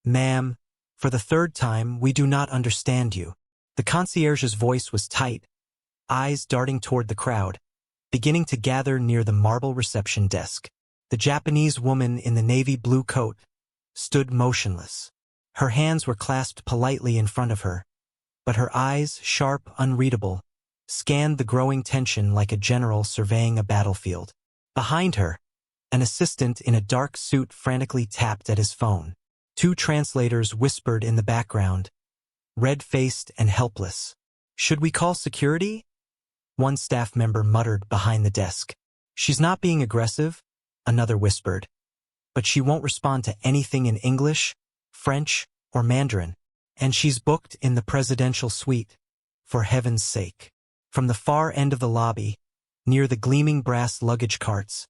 Ma'am, for the third time, we do not understand you. The concierge's voice was tight, eyes darting toward the crowd, beginning to gather near the marble reception desk. The Japanese woman in the navy blue coat stood motionless. Her hands were clasped politely in front of her, but her eyes, sharp, unreadable, scanned the growing tension like a general surveying a battlefield. Behind her, an assistant in a dark suit frantically tapped at his phone. Two translators whispered in the background, red-faced and helpless. "Should we call security?" One staff member muttered behind the desk. "She's not being aggressive," another whispered, "but she won't respond to anything in English, French, or Mandarin. And she's booked in the presidential suite, for heaven's sake." From the far end of the lobby, near the gleaming brass luggage carts,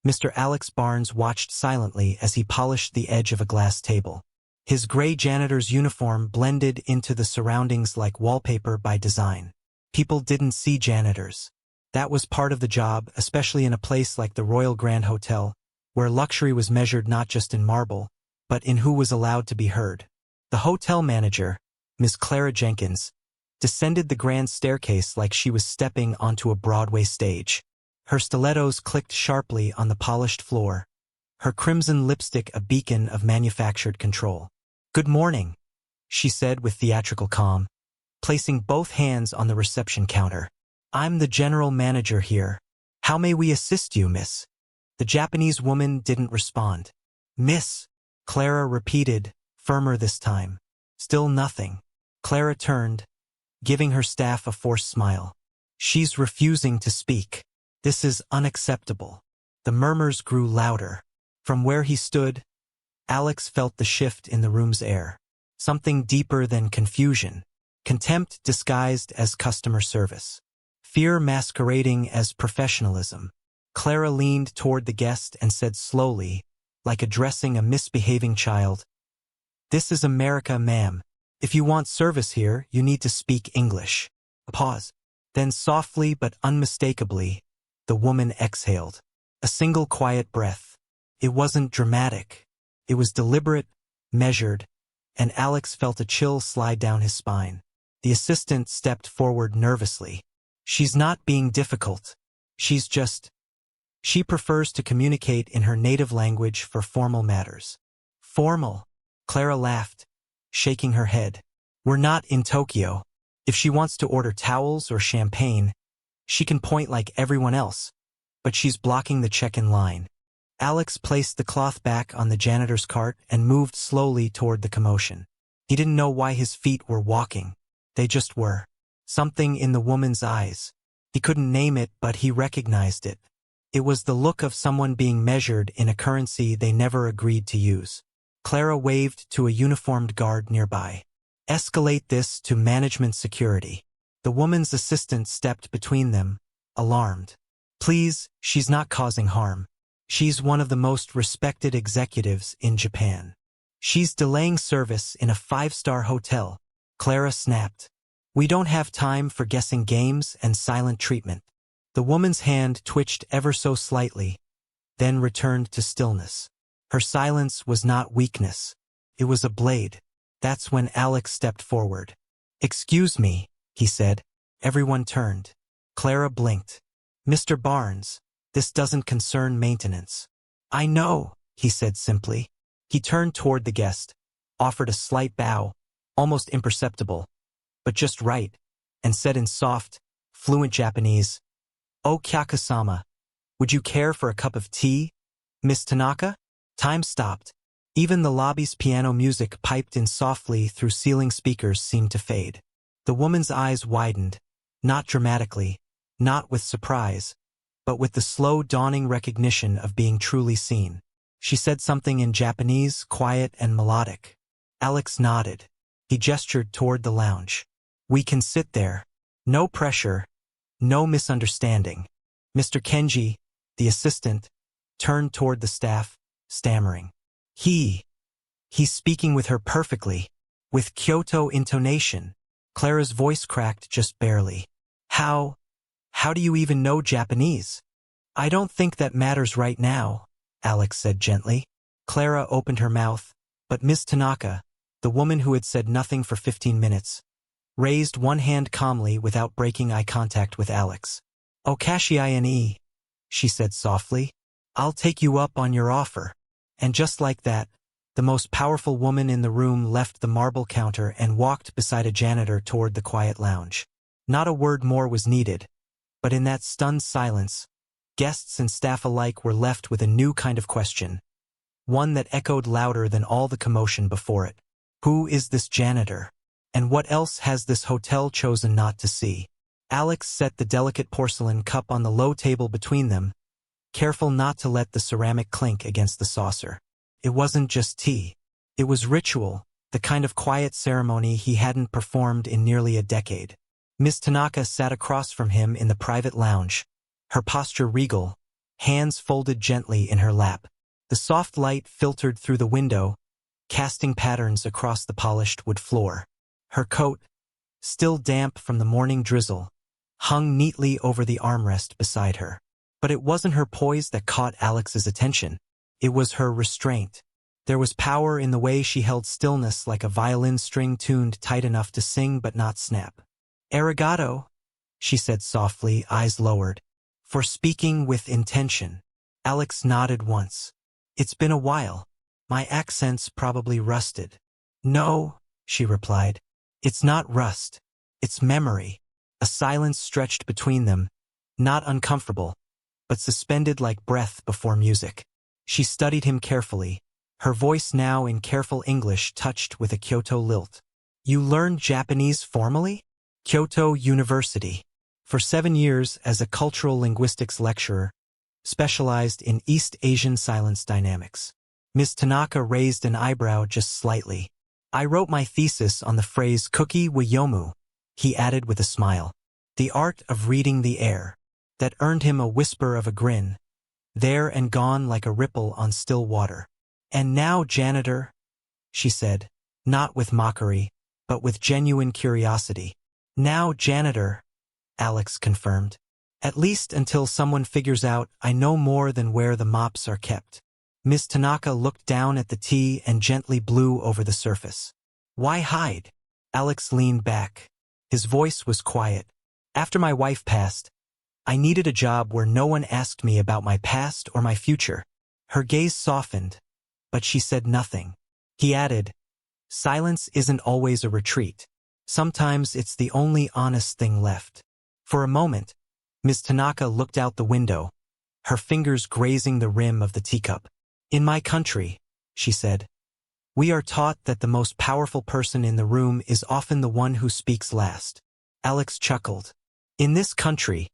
Mr. Alex Barnes watched silently as he polished the edge of a glass table. His gray janitor's uniform blended into the surroundings like wallpaper by design. People didn't see janitors. That was part of the job, especially in a place like the Royal Grand Hotel, where luxury was measured not just in marble, but in who was allowed to be heard. The hotel manager, Miss Clara Jenkins, descended the grand staircase like she was stepping onto a Broadway stage. Her stilettos clicked sharply on the polished floor, her crimson lipstick a beacon of manufactured control. "Good morning," she said with theatrical calm, placing both hands on the reception counter. "I'm the general manager here. How may we assist you, miss?" The Japanese woman didn't respond. "Miss," Clara repeated, firmer this time. Still nothing. Clara turned, giving her staff a forced smile. "She's refusing to speak. This is unacceptable." The murmurs grew louder. From where he stood, Alex felt the shift in the room's air. Something deeper than confusion. Contempt disguised as customer service. Fear masquerading as professionalism. Clara leaned toward the guest and said slowly, like addressing a misbehaving child, "This is America, ma'am. If you want service here, you need to speak English." A pause. Then softly but unmistakably, the woman exhaled. A single quiet breath. It wasn't dramatic. It was deliberate, measured, and Alex felt a chill slide down his spine. The assistant stepped forward nervously. "She's not being difficult. She prefers to communicate in her native language for formal matters." "Formal?" Clara laughed, shaking her head. "We're not in Tokyo. If she wants to order towels or champagne, she can point like everyone else, but she's blocking the check-in line." Alex placed the cloth back on the janitor's cart and moved slowly toward the commotion. He didn't know why his feet were walking. They just were. Something in the woman's eyes. He couldn't name it, but he recognized it. It was the look of someone being measured in a currency they never agreed to use. Clara waved to a uniformed guard nearby. "Escalate this to management security." The woman's assistant stepped between them, alarmed. "Please, she's not causing harm. She's one of the most respected executives in Japan. She's delaying service in a 5-star hotel." Clara snapped. "We don't have time for guessing games and silent treatment." The woman's hand twitched ever so slightly, then returned to stillness. Her silence was not weakness. It was a blade. That's when Alex stepped forward. "Excuse me," he said. Everyone turned. Clara blinked. "Mr. Barnes, this doesn't concern maintenance." "I know," he said simply. He turned toward the guest, offered a slight bow, almost imperceptible, but just right, and said in soft, fluent Japanese, "Oh Kyaku-sama, would you care for a cup of tea, Miss Tanaka?" Time stopped. Even the lobby's piano music piped in softly through ceiling speakers seemed to fade. The woman's eyes widened, not dramatically, not with surprise, but with the slow dawning recognition of being truly seen. She said something in Japanese, quiet and melodic. Alex nodded. He gestured toward the lounge. "We can sit there. No pressure, no misunderstanding." Mr. Kenji, the assistant, turned toward the staff, stammering. He's speaking with her perfectly, with Kyoto intonation." Clara's voice cracked just barely. How do you even know Japanese?" "I don't think that matters right now," Alex said gently. Clara opened her mouth, But Ms. Tanaka, the woman who had said nothing for 15 minutes, raised one hand calmly without breaking eye contact with Alex. "Okashine," she said softly. "I'll take you up on your offer." And just like that, the most powerful woman in the room left the marble counter and walked beside a janitor toward the quiet lounge. Not a word more was needed, but in that stunned silence, guests and staff alike were left with a new kind of question, one that echoed louder than all the commotion before it. Who is this janitor? And what else has this hotel chosen not to see? Alex set the delicate porcelain cup on the low table between them, careful not to let the ceramic clink against the saucer. It wasn't just tea. It was ritual, the kind of quiet ceremony he hadn't performed in nearly a decade. Miss Tanaka sat across from him in the private lounge, her posture regal, hands folded gently in her lap. The soft light filtered through the window, casting patterns across the polished wood floor. Her coat, still damp from the morning drizzle, hung neatly over the armrest beside her. But it wasn't her poise that caught Alex's attention. It was her restraint. There was power in the way she held stillness like a violin string tuned tight enough to sing but not snap. "Arigato," she said softly, eyes lowered. "For speaking with intention." Alex nodded once. "It's been a while. My accent's probably rusted." "No," she replied. "It's not rust. It's memory." A silence stretched between them, not uncomfortable, but suspended like breath before music. She studied him carefully, her voice now in careful English touched with a Kyoto lilt. "You learned Japanese formally?" "Kyoto University. For 7 years as a cultural linguistics lecturer, specialized in East Asian silence dynamics." Ms. Tanaka raised an eyebrow just slightly. "I wrote my thesis on the phrase kuki wa yomu," he added with a smile. "The art of reading the air." That earned him a whisper of a grin, there and gone like a ripple on still water. "And now, janitor," she said, not with mockery, but with genuine curiosity. "Now, janitor," Alex confirmed. "At least until someone figures out I know more than where the mops are kept." Miss Tanaka looked down at the tea and gently blew over the surface. "Why hide?" Alex leaned back. His voice was quiet. "After my wife passed, I needed a job where no one asked me about my past or my future." Her gaze softened, but she said nothing. He added, "Silence isn't always a retreat. Sometimes it's the only honest thing left." For a moment, Ms. Tanaka looked out the window, her fingers grazing the rim of the teacup. "In my country," she said, "we are taught that the most powerful person in the room is often the one who speaks last." Alex chuckled. "In this country,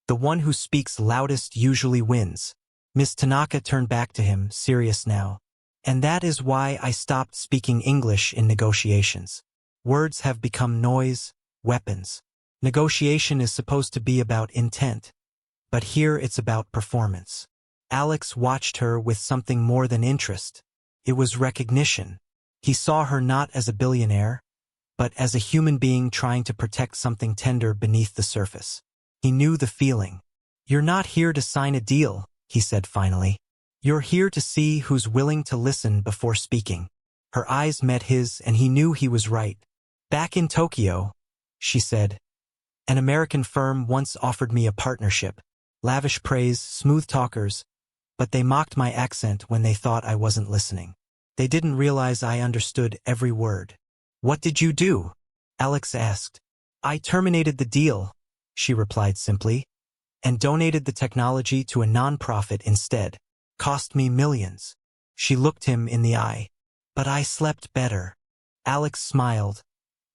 the one who speaks loudest usually wins." Miss Tanaka turned back to him, serious now. "And that is why I stopped speaking English in negotiations. Words have become noise, weapons. Negotiation is supposed to be about intent, but here it's about performance." Alex watched her with something more than interest. It was recognition. He saw her not as a billionaire, but as a human being trying to protect something tender beneath the surface. He knew the feeling. "You're not here to sign a deal," he said finally. "You're here to see who's willing to listen before speaking." Her eyes met his and he knew he was right. "Back in Tokyo," she said, "an American firm once offered me a partnership. Lavish praise, smooth talkers, but they mocked my accent when they thought I wasn't listening. They didn't realize I understood every word." "What did you do?" Alex asked. "I terminated the deal," she replied simply, "and donated the technology to a non-profit instead. Cost me millions." She looked him in the eye. "But I slept better." Alex smiled,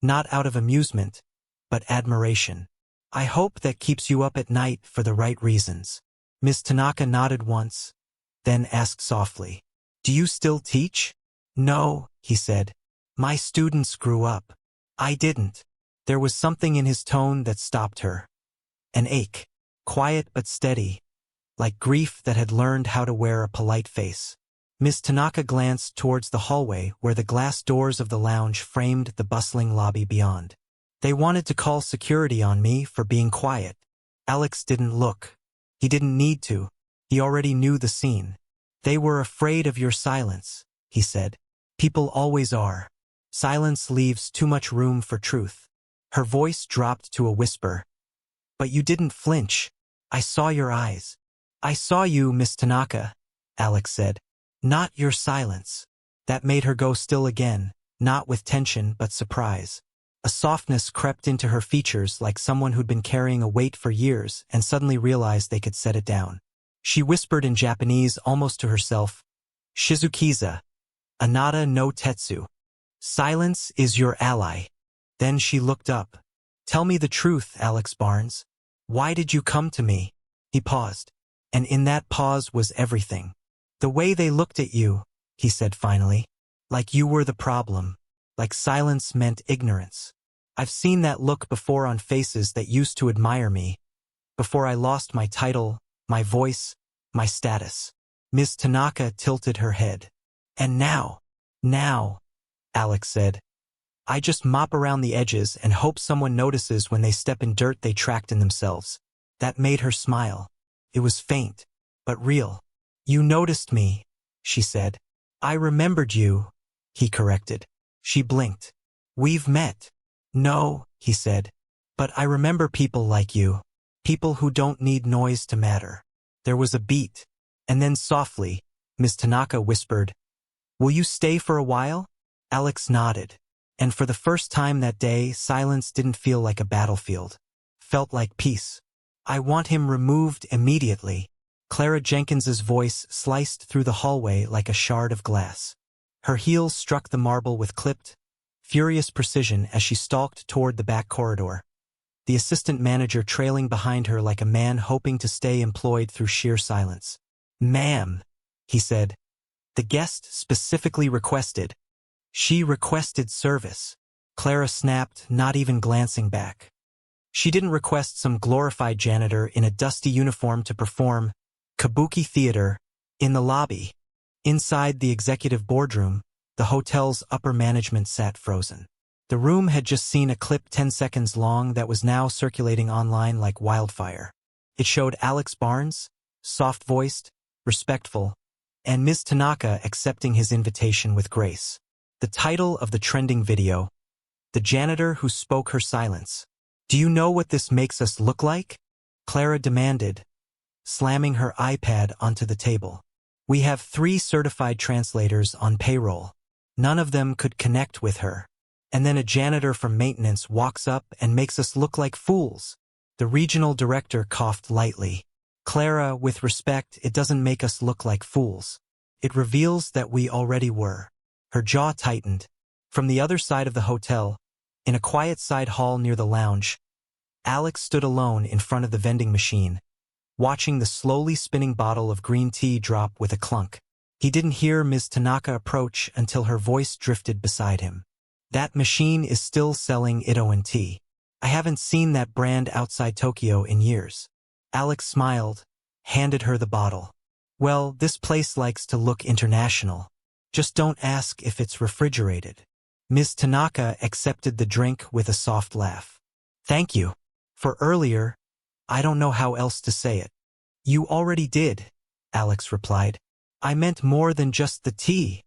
not out of amusement, but admiration. "I hope that keeps you up at night for the right reasons." Miss Tanaka nodded once, then asked softly, "Do you still teach?" "No," he said. "My students grew up. I didn't." There was something in his tone that stopped her. An ache, quiet but steady, like grief that had learned how to wear a polite face. Miss Tanaka glanced towards the hallway where the glass doors of the lounge framed the bustling lobby beyond. "They wanted to call security on me for being quiet." Alex didn't look. He didn't need to. He already knew the scene. "They were afraid of your silence," he said. People always are. Silence leaves too much room for truth. Her voice dropped to a whisper. But you didn't flinch. I saw your eyes. I saw you, Miss Tanaka, Alex said. Not your silence. That made her go still again, not with tension but surprise. A softness crept into her features like someone who'd been carrying a weight for years and suddenly realized they could set it down. She whispered in Japanese almost to herself, Shizukiza, Anata no Tetsu. Silence is your ally. Then she looked up. Tell me the truth, Alex Barnes. Why did you come to me? He paused. And in that pause was everything. The way they looked at you, he said finally. Like you were the problem. Like silence meant ignorance. I've seen that look before on faces that used to admire me. Before I lost my title, my voice, my status. Ms. Tanaka tilted her head. And now, Alex said. I just mop around the edges and hope someone notices when they step in dirt they tracked in themselves. That made her smile. It was faint, but real. You noticed me, she said. I remembered you, he corrected. She blinked. We've met. No, he said. But I remember people like you. People who don't need noise to matter. There was a beat. And then softly, Ms. Tanaka whispered, Will you stay for a while? Alex nodded. And for the first time that day, silence didn't feel like a battlefield. Felt like peace. I want him removed immediately. Clara Jenkins's voice sliced through the hallway like a shard of glass. Her heels struck the marble with clipped, furious precision as she stalked toward the back corridor. The assistant manager trailing behind her like a man hoping to stay employed through sheer silence. Ma'am, he said. The guest specifically requested. She requested service. Clara snapped, not even glancing back. She didn't request some glorified janitor in a dusty uniform to perform kabuki theater in the lobby. Inside the executive boardroom, the hotel's upper management sat frozen. The room had just seen a clip 10 seconds long that was now circulating online like wildfire. It showed Alex Barnes, soft-voiced, respectful, and Ms. Tanaka accepting his invitation with grace. The title of the trending video, The Janitor Who Spoke Her Silence. Do you know what this makes us look like? Clara demanded, slamming her iPad onto the table. We have 3 certified translators on payroll. None of them could connect with her. And then a janitor from maintenance walks up and makes us look like fools. The regional director coughed lightly. Clara, with respect, it doesn't make us look like fools. It reveals that we already were. Her jaw tightened. From the other side of the hotel, in a quiet side hall near the lounge, Alex stood alone in front of the vending machine, watching the slowly spinning bottle of green tea drop with a clunk. He didn't hear Ms. Tanaka approach until her voice drifted beside him. That machine is still selling Ito tea. I haven't seen that brand outside Tokyo in years. Alex smiled, handed her the bottle. Well, this place likes to look international. Just don't ask if it's refrigerated. Ms. Tanaka accepted the drink with a soft laugh. Thank you. For earlier, I don't know how else to say it. You already did, Alex replied. I meant more than just the tea,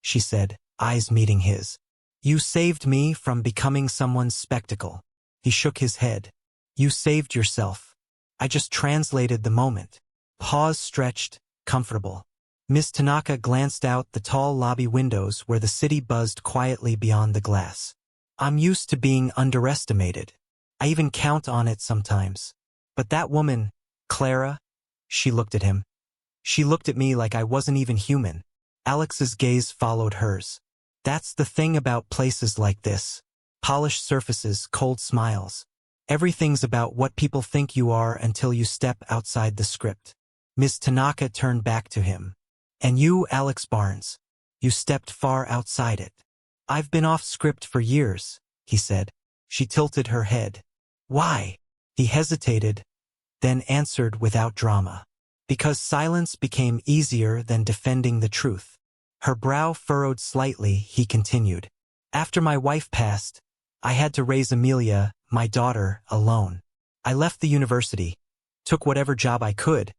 she said, eyes meeting his. You saved me from becoming someone's spectacle. He shook his head. You saved yourself. I just translated the moment. Pause stretched, comfortable. Ms. Tanaka glanced out the tall lobby windows where the city buzzed quietly beyond the glass. I'm used to being underestimated. I even count on it sometimes. But that woman, Clara, she looked at him. She looked at me like I wasn't even human. Alex's gaze followed hers. That's the thing about places like this. Polished surfaces, cold smiles. Everything's about what people think you are until you step outside the script. Ms. Tanaka turned back to him. And you, Alex Barnes, you stepped far outside it. I've been off script for years, he said. She tilted her head. Why? He hesitated, then answered without drama. Because silence became easier than defending the truth. Her brow furrowed slightly, he continued. After my wife passed, I had to raise Amelia, my daughter, alone. I left the university, took whatever job I could,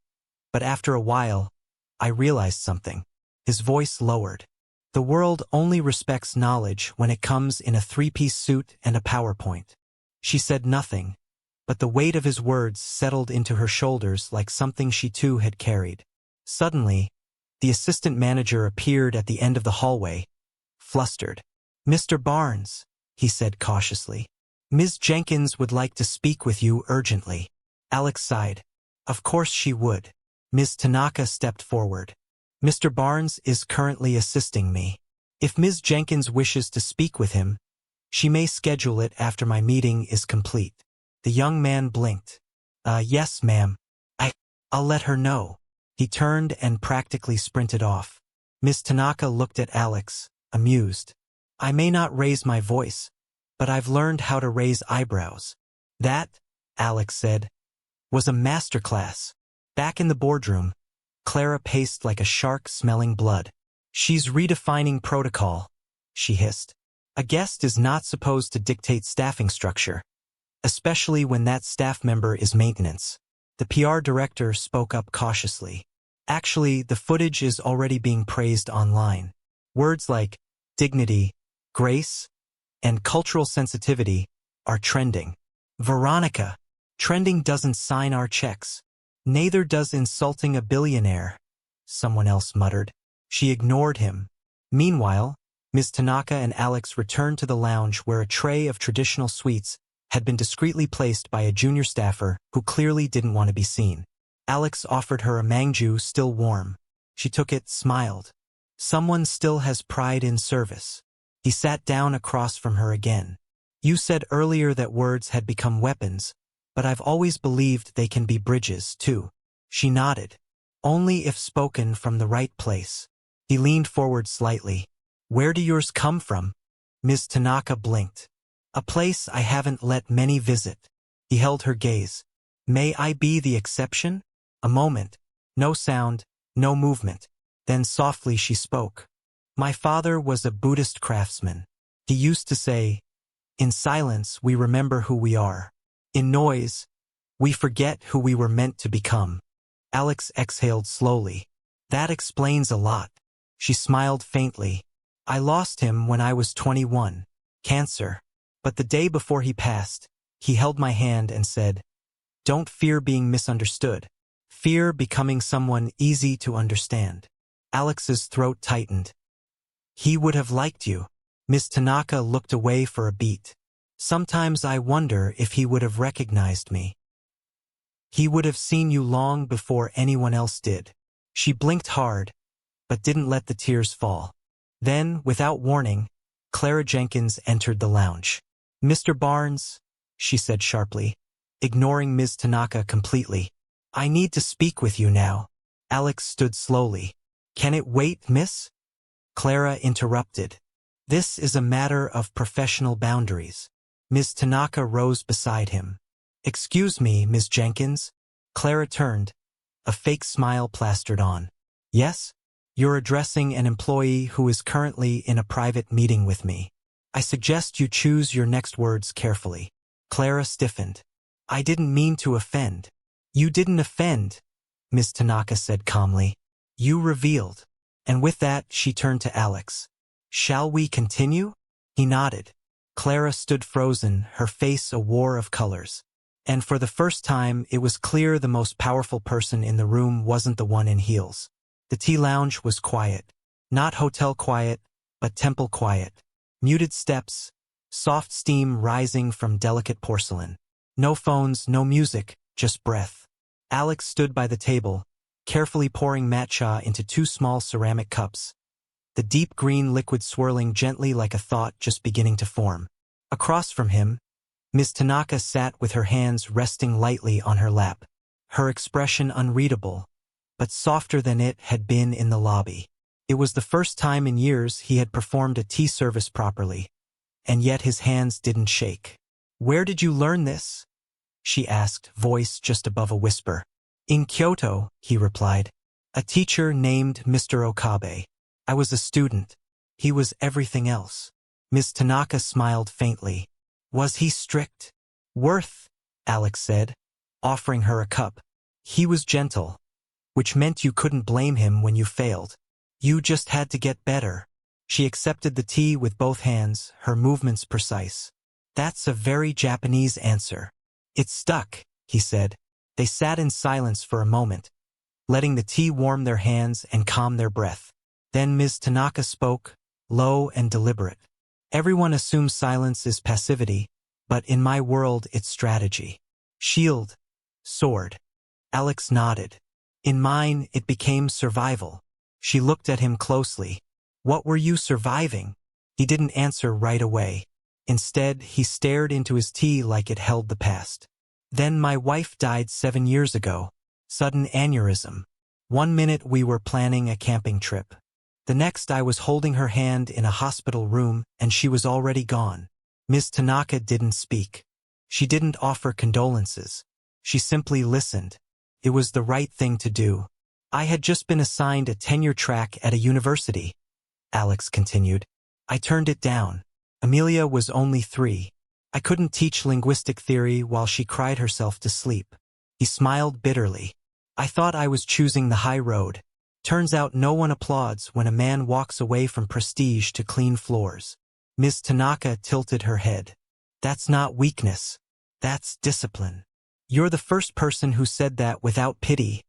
but after a while, I realized something. His voice lowered. The world only respects knowledge when it comes in a three-piece suit and a PowerPoint. She said nothing, but the weight of his words settled into her shoulders like something she too had carried. Suddenly, the assistant manager appeared at the end of the hallway, flustered. "Mr. Barnes," he said cautiously. "Ms. Jenkins would like to speak with you urgently." Alex sighed. Of course she would. Ms. Tanaka stepped forward. "Mr. Barnes is currently assisting me. If Ms. Jenkins wishes to speak with him, she may schedule it after my meeting is complete." The young man blinked. Yes, ma'am. I'll let her know." He turned and practically sprinted off. Ms. Tanaka looked at Alex, amused. "I may not raise my voice, but I've learned how to raise eyebrows." "That," Alex said, "was a masterclass." Back in the boardroom, Clara paced like a shark smelling blood. "She's redefining protocol," she hissed. "A guest is not supposed to dictate staffing structure, especially when that staff member is maintenance." The PR director spoke up cautiously. "Actually, the footage is already being praised online. Words like dignity, grace, and cultural sensitivity are trending." "Veronica, trending doesn't sign our checks. Neither does insulting a billionaire," someone else muttered. She ignored him. Meanwhile, Ms. Tanaka and Alex returned to the lounge where a tray of traditional sweets had been discreetly placed by a junior staffer who clearly didn't want to be seen. Alex offered her a mangju still warm. She took it, smiled. "Someone still has pride in service." He sat down across from her again. "You said earlier that words had become weapons, but I've always believed they can be bridges, too." She nodded. "Only if spoken from the right place." He leaned forward slightly. "Where do yours come from?" Ms. Tanaka blinked. "A place I haven't let many visit." He held her gaze. "May I be the exception?" A moment. No sound, no movement. Then softly she spoke. "My father was a Buddhist craftsman. He used to say, 'In silence we remember who we are. In noise, we forget who we were meant to become.'" Alex exhaled slowly. "That explains a lot." She smiled faintly. "I lost him when I was 21. Cancer. But the day before he passed, he held my hand and said, 'Don't fear being misunderstood. Fear becoming someone easy to understand.'" Alex's throat tightened. "He would have liked you." Ms. Tanaka looked away for a beat. "Sometimes I wonder if he would have recognized me. He would have seen you long before anyone else did." She blinked hard, but didn't let the tears fall. Then, without warning, Clara Jenkins entered the lounge. "Mr. Barnes," she said sharply, ignoring Ms. Tanaka completely. "I need to speak with you now." Alex stood slowly. "Can it wait, miss?" Clara interrupted. "This is a matter of professional boundaries." Ms. Tanaka rose beside him. "Excuse me, Ms. Jenkins." Clara turned, a fake smile plastered on. "Yes? You're addressing an employee who is currently in a private meeting with me. I suggest you choose your next words carefully." Clara stiffened. "I didn't mean to offend." "You didn't offend," Ms. Tanaka said calmly. "You revealed." And with that, she turned to Alex. "Shall we continue?" He nodded. Clara stood frozen, her face a war of colors. And for the first time, it was clear the most powerful person in the room wasn't the one in heels. The tea lounge was quiet. Not hotel quiet, but temple quiet. Muted steps, soft steam rising from delicate porcelain. No phones, no music, just breath. Alex stood by the table, carefully pouring matcha into 2 small ceramic cups, the deep green liquid swirling gently like a thought just beginning to form. Across from him, Ms. Tanaka sat with her hands resting lightly on her lap, her expression unreadable, but softer than it had been in the lobby. It was the first time in years he had performed a tea service properly, and yet his hands didn't shake. "Where did you learn this?" she asked, voice just above a whisper. "In Kyoto," he replied. "A teacher named Mr. Okabe. I was a student. He was everything else." Ms. Tanaka smiled faintly. "Was he strict?" "Worth," Alex said, offering her a cup. "He was gentle, which meant you couldn't blame him when you failed. You just had to get better." She accepted the tea with both hands, her movements precise. "That's a very Japanese answer." "It stuck," he said. They sat in silence for a moment, letting the tea warm their hands and calm their breath. Then Ms. Tanaka spoke, low and deliberate. "Everyone assumes silence is passivity, but in my world it's strategy. Shield. Sword." Alex nodded. "In mine, it became survival." She looked at him closely. "What were you surviving?" He didn't answer right away. Instead, he stared into his tea like it held the past. "Then my wife died 7 years ago. Sudden aneurysm. One minute we were planning a camping trip. The next I was holding her hand in a hospital room and she was already gone." Ms. Tanaka didn't speak. She didn't offer condolences. She simply listened. It was the right thing to do. "I had just been assigned a tenure track at a university," Alex continued. "I turned it down. Amelia was only 3. I couldn't teach linguistic theory while she cried herself to sleep." He smiled bitterly. "I thought I was choosing the high road. Turns out no one applauds when a man walks away from prestige to clean floors." Ms. Tanaka tilted her head. "That's not weakness. That's discipline." "You're the first person who said that without pity,"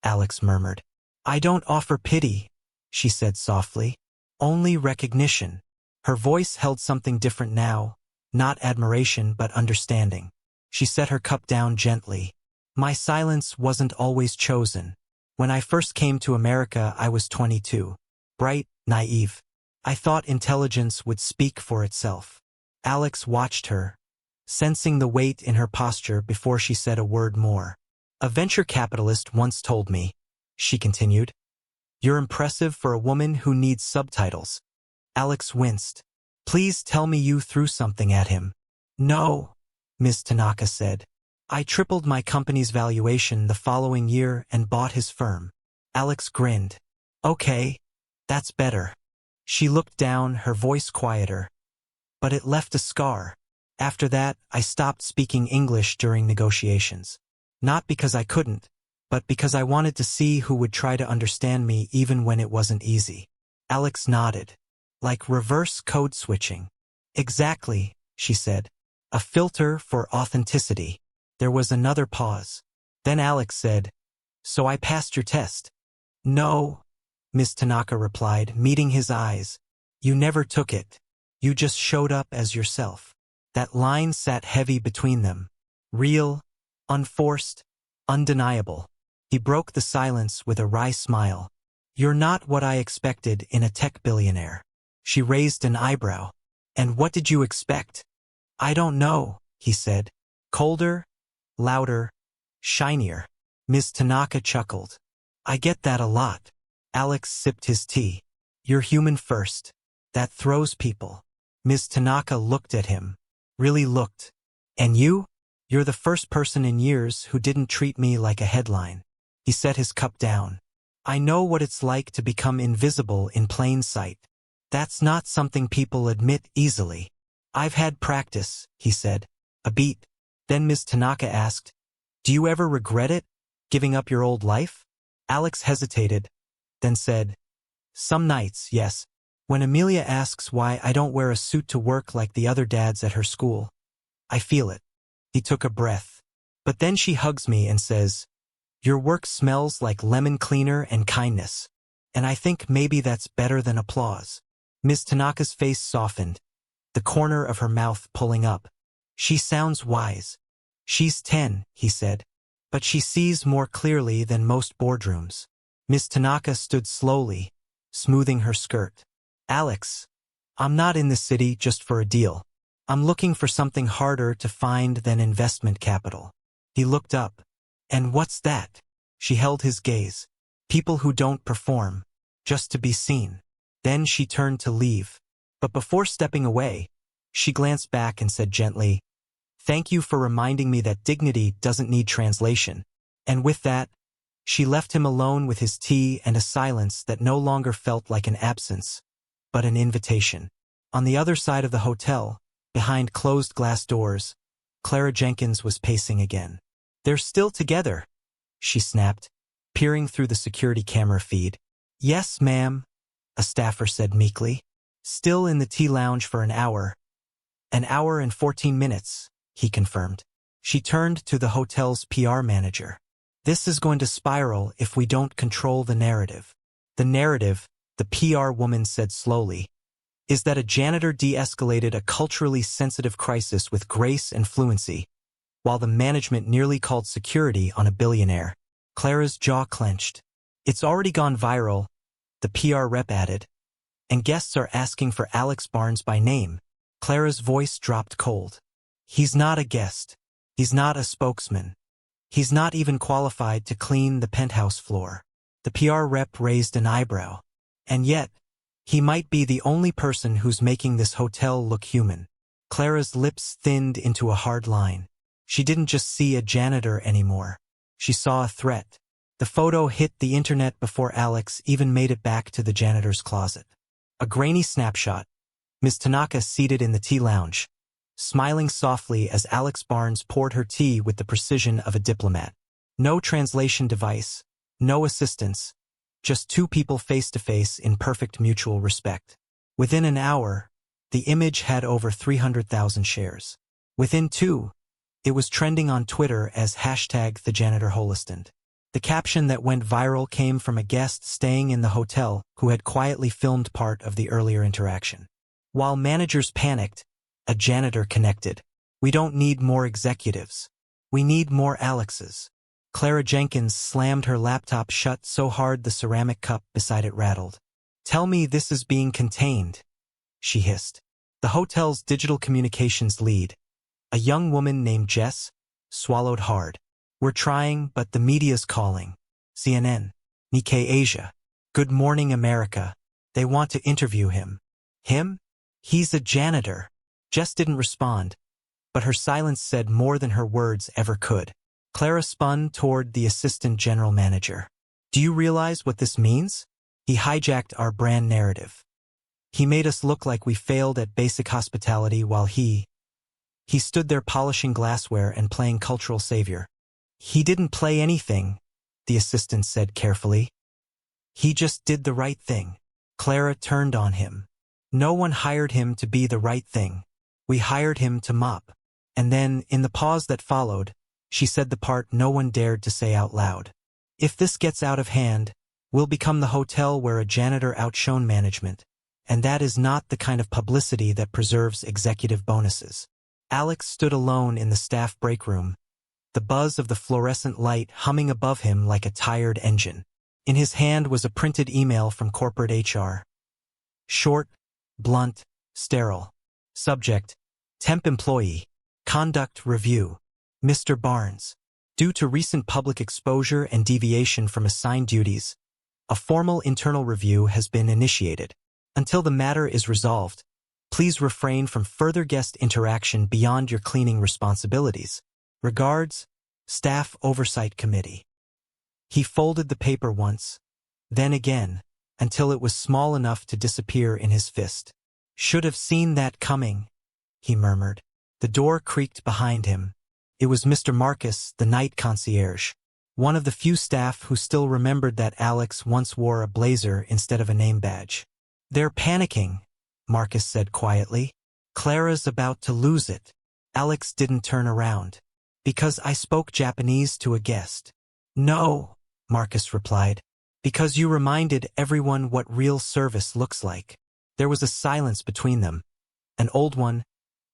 Alex murmured. "I don't offer pity," she said softly. "Only recognition." Her voice held something different now, not admiration but understanding. She set her cup down gently. "My silence wasn't always chosen. When I first came to America, I was 22. Bright, naive. I thought intelligence would speak for itself." Alex watched her, sensing the weight in her posture before she said a word more. "A venture capitalist once told me," she continued, "you're impressive for a woman who needs subtitles." Alex winced. "Please tell me you threw something at him." "No," Ms. Tanaka said. "I tripled my company's valuation the following year and bought his firm." Alex grinned. "Okay, that's better." She looked down, her voice quieter. "But it left a scar. After that, I stopped speaking English during negotiations. Not because I couldn't, but because I wanted to see who would try to understand me even when it wasn't easy." Alex nodded. "Like reverse code switching." "Exactly," she said. "A filter for authenticity." There was another pause. Then Alex said, "So I passed your test?" "No," Ms. Tanaka replied, meeting his eyes. "You never took it. You just showed up as yourself." That line sat heavy between them. Real, unforced, undeniable. He broke the silence with a wry smile. "You're not what I expected in a tech billionaire." She raised an eyebrow. "And what did you expect?" "I don't know," he said. "Colder, louder, shinier." Ms. Tanaka chuckled. "I get that a lot." Alex sipped his tea. "You're human first. That throws people." Ms. Tanaka looked at him. Really looked. "And you? You're the first person in years who didn't treat me like a headline." He set his cup down. "I know what it's like to become invisible in plain sight. That's not something people admit easily." "I've had practice," he said. "A beat." Then Ms. Tanaka asked, "Do you ever regret it? Giving up your old life?" Alex hesitated, then said, "Some nights, yes. When Amelia asks why I don't wear a suit to work like the other dads at her school, I feel it." He took a breath. "But then she hugs me and says, 'Your work smells like lemon cleaner and kindness.' And I think maybe that's better than applause." Ms. Tanaka's face softened, the corner of her mouth pulling up. "She sounds wise." "She's 10, he said. "But she sees more clearly than most boardrooms." Ms. Tanaka stood slowly, smoothing her skirt. "Alex, I'm not in the city just for a deal. I'm looking for something harder to find than investment capital." He looked up. "And what's that?" She held his gaze. "People who don't perform, just to be seen." Then she turned to leave. But before stepping away, she glanced back and said gently, "Thank you for reminding me that dignity doesn't need translation." And with that, she left him alone with his tea and a silence that no longer felt like an absence, but an invitation. On the other side of the hotel, behind closed glass doors, Clara Jenkins was pacing again. "They're still together," she snapped, peering through the security camera feed. "Yes, ma'am," a staffer said meekly. Still in the tea lounge for an hour. An hour and 14 minutes, he confirmed. She turned to the hotel's PR manager. This is going to spiral if we don't control the narrative. The narrative, the PR woman said slowly, is that a janitor de-escalated a culturally sensitive crisis with grace and fluency, while the management nearly called security on a billionaire. Clara's jaw clenched. It's already gone viral, the PR rep added, and guests are asking for Alex Barnes by name. Clara's voice dropped cold. He's not a guest. He's not a spokesman. He's not even qualified to clean the penthouse floor. The PR rep raised an eyebrow. And yet, he might be the only person who's making this hotel look human. Clara's lips thinned into a hard line. She didn't just see a janitor anymore. She saw a threat. The photo hit the internet before Alex even made it back to the janitor's closet. A grainy snapshot. Ms. Tanaka seated in the tea lounge, smiling softly as Alex Barnes poured her tea with the precision of a diplomat. No translation device, no assistance, just two people face-to-face in perfect mutual respect. Within an hour, the image had over 300,000 shares. Within 2, it was trending on Twitter as #TheJanitorHolistant. The caption that went viral came from a guest staying in the hotel who had quietly filmed part of the earlier interaction. While managers panicked, a janitor connected. We don't need more executives. We need more Alexes. Clara Jenkins slammed her laptop shut so hard the ceramic cup beside it rattled. Tell me this is being contained, she hissed. The hotel's digital communications lead, a young woman named Jess, swallowed hard. We're trying, but the media's calling. CNN, Nikkei Asia, Good Morning America. They want to interview him. Him? He's a janitor. Jess didn't respond, but her silence said more than her words ever could. Clara spun toward the assistant general manager. Do you realize what this means? He hijacked our brand narrative. He made us look like we failed at basic hospitality while he stood there polishing glassware and playing cultural savior. He didn't play anything, the assistant said carefully. He just did the right thing. Clara turned on him. No one hired him to be the right thing. We hired him to mop. And then, in the pause that followed, she said the part no one dared to say out loud. If this gets out of hand, we'll become the hotel where a janitor outshone management, and that is not the kind of publicity that preserves executive bonuses. Alex stood alone in the staff break room, the buzz of the fluorescent light humming above him like a tired engine. In his hand was a printed email from corporate HR. Short, blunt, sterile. Subject, temp employee, conduct review. Mr. Barnes, due to recent public exposure and deviation from assigned duties, a formal internal review has been initiated. Until the matter is resolved, please refrain from further guest interaction beyond your cleaning responsibilities. Regards, Staff Oversight Committee. He folded the paper once, then again, until it was small enough to disappear in his fist. Should have seen that coming, he murmured. The door creaked behind him. It was Mr. Marcus, the night concierge, one of the few staff who still remembered that Alex once wore a blazer instead of a name badge. They're panicking, Marcus said quietly. Clara's about to lose it. Alex didn't turn around. Because I spoke Japanese to a guest. No, Marcus replied. Because you reminded everyone what real service looks like. There was a silence between them. An old one,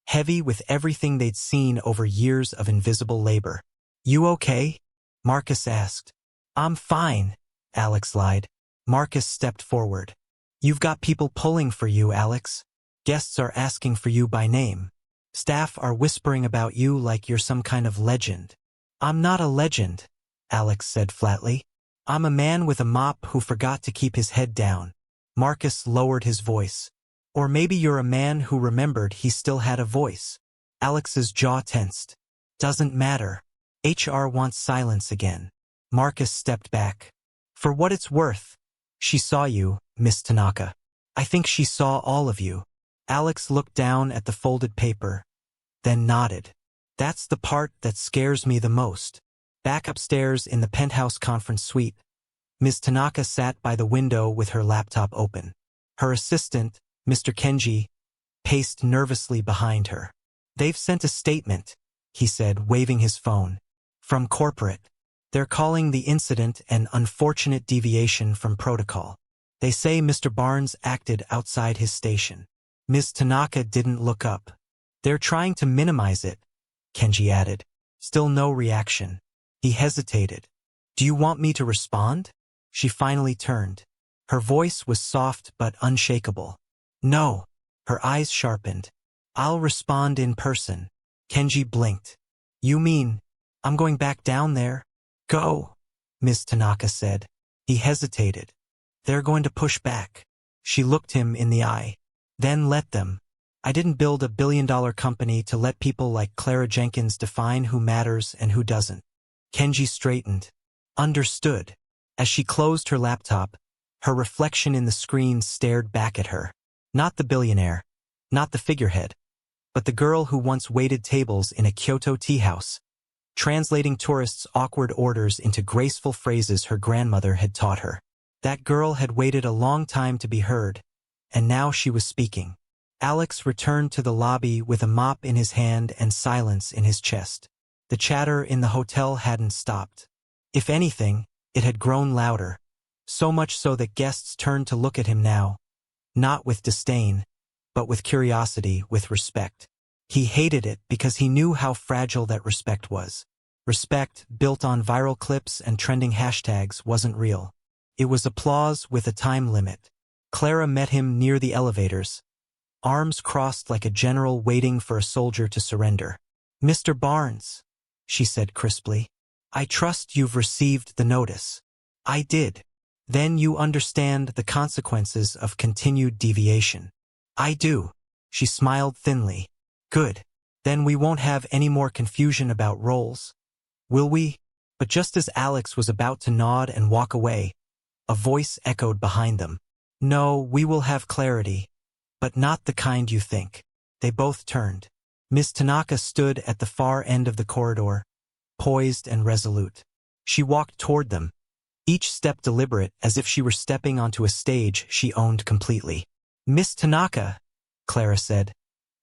heavy with everything they'd seen over years of invisible labor. You okay? Marcus asked. I'm fine, Alex lied. Marcus stepped forward. You've got people pulling for you, Alex. Guests are asking for you by name. Staff are whispering about you like you're some kind of legend. I'm not a legend, Alex said flatly. I'm a man with a mop who forgot to keep his head down. Marcus lowered his voice. Or maybe you're a man who remembered he still had a voice. Alex's jaw tensed. Doesn't matter. HR wants silence again. Marcus stepped back. For what it's worth, she saw you, Miss Tanaka. I think she saw all of you. Alex looked down at the folded paper, then nodded. That's the part that scares me the most. Back upstairs in the penthouse conference suite, Ms. Tanaka sat by the window with her laptop open. Her assistant, Mr. Kenji paced nervously behind her. They've sent a statement, he said, waving his phone. From corporate. They're calling the incident an unfortunate deviation from protocol. They say Mr. Barnes acted outside his station. Ms. Tanaka didn't look up. They're trying to minimize it, Kenji added. Still no reaction. He hesitated. Do you want me to respond? She finally turned. Her voice was soft but unshakable. No. Her eyes sharpened. I'll respond in person. Kenji blinked. You mean, I'm going back down there? Go, Ms. Tanaka said. He hesitated. They're going to push back. She looked him in the eye. Then let them. I didn't build a billion-dollar company to let people like Clara Jenkins define who matters and who doesn't. Kenji straightened. Understood. As she closed her laptop, her reflection in the screen stared back at her. Not the billionaire, not the figurehead, but the girl who once waited tables in a Kyoto tea house, translating tourists' awkward orders into graceful phrases her grandmother had taught her. That girl had waited a long time to be heard, and now she was speaking. Alex returned to the lobby with a mop in his hand and silence in his chest. The chatter in the hotel hadn't stopped. If anything, it had grown louder, so much so that guests turned to look at him now, not with disdain, but with curiosity, with respect. He hated it because he knew how fragile that respect was. Respect, built on viral clips and trending hashtags, wasn't real. It was applause with a time limit. Clara met him near the elevators, arms crossed like a general waiting for a soldier to surrender. Mr. Barnes, she said crisply, I trust you've received the notice. I did. Then you understand the consequences of continued deviation. I do. She smiled thinly. Good. Then we won't have any more confusion about roles. Will we? But just as Alex was about to nod and walk away, a voice echoed behind them. No, we will have clarity, but not the kind you think. They both turned. Ms. Tanaka stood at the far end of the corridor, poised and resolute. She walked toward them, each step deliberate as if she were stepping onto a stage she owned completely. Miss Tanaka, Clara said,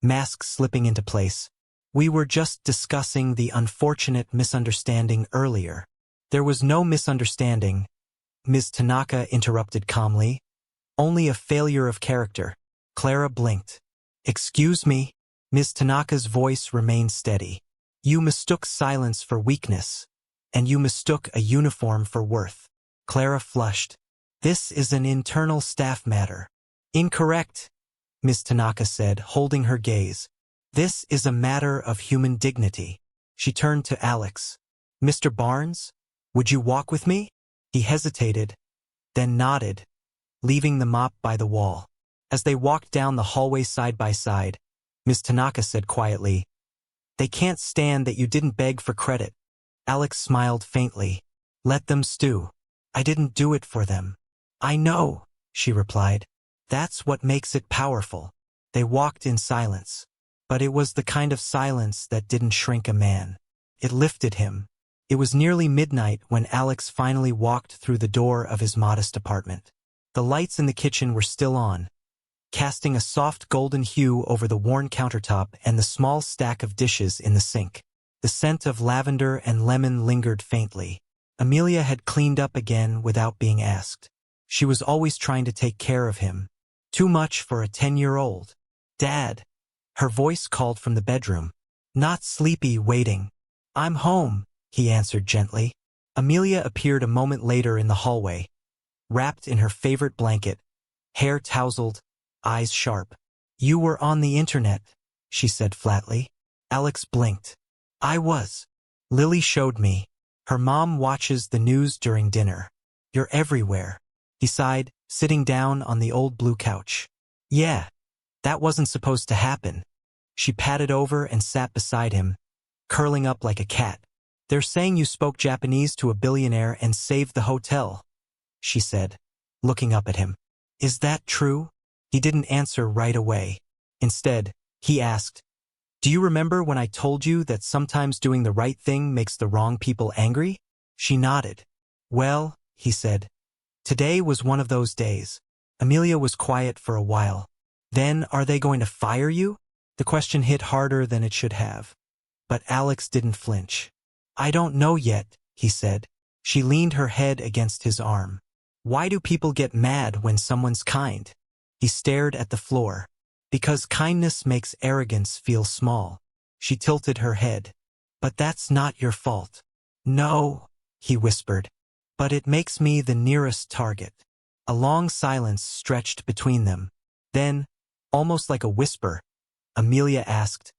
mask slipping into place. We were just discussing the unfortunate misunderstanding earlier. There was no misunderstanding, Ms. Tanaka interrupted calmly. Only a failure of character. Clara blinked. Excuse me? Ms. Tanaka's voice remained steady. You mistook silence for weakness, and you mistook a uniform for worth. Clara flushed. This is an internal staff matter. Incorrect, Ms. Tanaka said, holding her gaze. This is a matter of human dignity. She turned to Alex. Mr. Barnes, would you walk with me? He hesitated, then nodded, leaving the mop by the wall. As they walked down the hallway side by side, Ms. Tanaka said quietly, They can't stand that you didn't beg for credit. Alex smiled faintly. Let them stew. I didn't do it for them. I know, she replied. That's what makes it powerful. They walked in silence. But it was the kind of silence that didn't shrink a man. It lifted him. It was nearly midnight when Alex finally walked through the door of his modest apartment. The lights in the kitchen were still on, casting a soft golden hue over the worn countertop and the small stack of dishes in the sink. The scent of lavender and lemon lingered faintly. Amelia had cleaned up again without being asked. She was always trying to take care of him. Too much for a 10-year-old. Dad. Her voice called from the bedroom. Not sleepy, waiting. I'm home, he answered gently. Amelia appeared a moment later in the hallway, wrapped in her favorite blanket, hair tousled, eyes sharp. You were on the internet, she said flatly. Alex blinked. I was. Lily showed me. Her mom watches the news during dinner. You're everywhere, he sighed, sitting down on the old blue couch. Yeah, that wasn't supposed to happen. She padded over and sat beside him, curling up like a cat. They're saying you spoke Japanese to a billionaire and saved the hotel, she said, looking up at him. Is that true? He didn't answer right away. Instead, he asked, Do you remember when I told you that sometimes doing the right thing makes the wrong people angry? She nodded. Well, he said, today was one of those days. Amelia was quiet for a while. Then are they going to fire you? The question hit harder than it should have. But Alex didn't flinch. I don't know yet, he said. She leaned her head against his arm. Why do people get mad when someone's kind? He stared at the floor. Because kindness makes arrogance feel small. She tilted her head. But that's not your fault. No, he whispered. But it makes me the nearest target. A long silence stretched between them. Then, almost like a whisper, Amelia asked,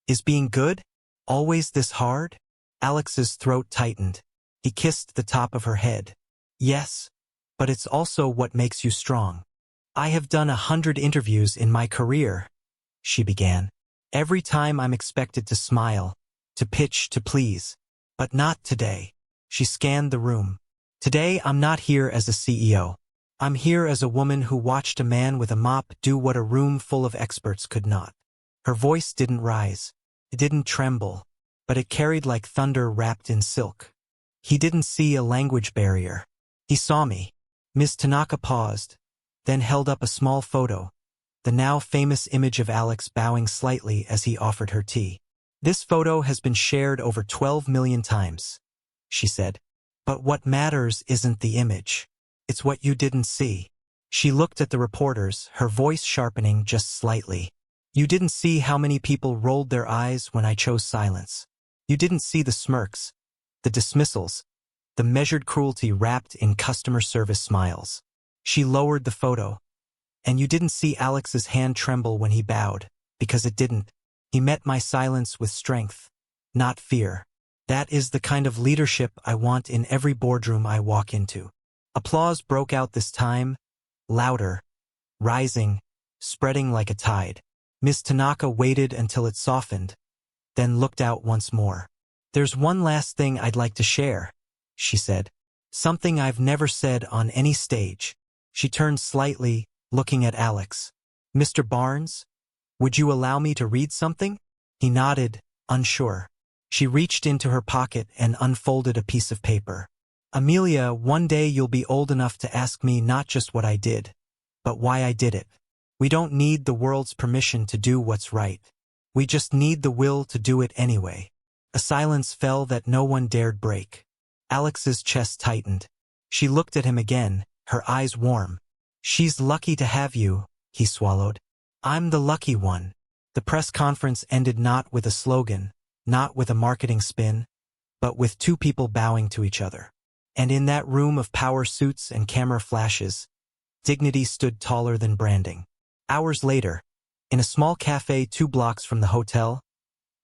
Is being good always this hard? Alex's throat tightened. He kissed the top of her head. Yes, but it's also what makes you strong. I have done 100 interviews in my career, she began. Every time I'm expected to smile, to pitch, to please. But not today. She scanned the room. Today I'm not here as a CEO. I'm here as a woman who watched a man with a mop do what a room full of experts could not. Her voice didn't rise. It didn't tremble. But it carried like thunder wrapped in silk. He didn't see a language barrier. He saw me. Ms. Tanaka paused, then held up a small photo, the now famous image of Alex bowing slightly as he offered her tea. This photo has been shared over 12 million times, she said. But what matters isn't the image. It's what you didn't see. She looked at the reporters, her voice sharpening just slightly. You didn't see how many people rolled their eyes when I chose silence. You didn't see the smirks, the dismissals, the measured cruelty wrapped in customer service smiles. She lowered the photo. And you didn't see Alex's hand tremble when he bowed, because it didn't. He met my silence with strength, not fear. That is the kind of leadership I want in every boardroom I walk into. Applause broke out this time, louder, rising, spreading like a tide. Ms. Tanaka waited until it softened, then looked out once more. There's one last thing I'd like to share, she said. Something I've never said on any stage. She turned slightly, looking at Alex. Mr. Barnes, would you allow me to read something? He nodded, unsure. She reached into her pocket and unfolded a piece of paper. Amelia, one day you'll be old enough to ask me not just what I did, but why I did it. We don't need the world's permission to do what's right. We just need the will to do it anyway. A silence fell that no one dared break. Alex's chest tightened. She looked at him again, her eyes warm. She's lucky to have you, he swallowed. I'm the lucky one. The press conference ended not with a slogan, not with a marketing spin, but with two people bowing to each other. And in that room of power suits and camera flashes, dignity stood taller than branding. Hours later, in a small cafe 2 blocks from the hotel,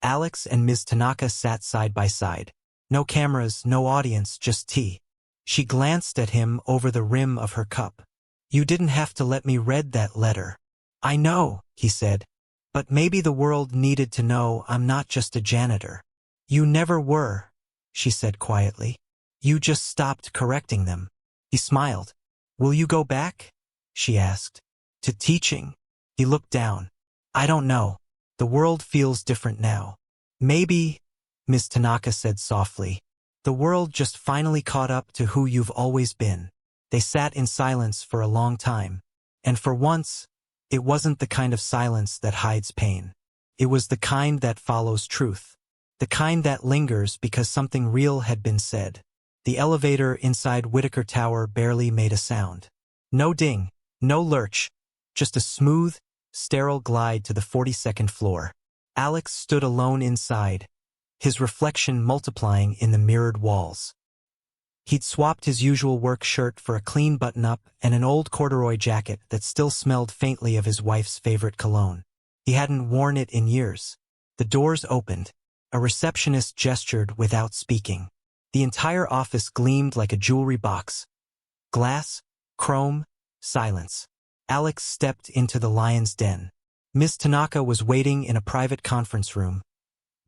Alex and Ms. Tanaka sat side by side. No cameras, no audience, just tea. She glanced at him over the rim of her cup. You didn't have to let me read that letter. I know, he said, but maybe the world needed to know I'm not just a janitor. You never were, she said quietly. You just stopped correcting them. He smiled. Will you go back? She asked. To teaching? He looked down. I don't know. The world feels different now. Maybe, Ms. Tanaka said softly, the world just finally caught up to who you've always been. They sat in silence for a long time. And for once, it wasn't the kind of silence that hides pain. It was the kind that follows truth. The kind that lingers because something real had been said. The elevator inside Whitaker Tower barely made a sound. No ding, no lurch, just a smooth, sterile glide to the 42nd floor. Alex stood alone inside, his reflection multiplying in the mirrored walls. He'd swapped his usual work shirt for a clean button-up and an old corduroy jacket that still smelled faintly of his wife's favorite cologne. He hadn't worn it in years. The doors opened. A receptionist gestured without speaking. The entire office gleamed like a jewelry box. Glass, chrome, silence. Alex stepped into the lion's den. Ms. Tanaka was waiting in a private conference room,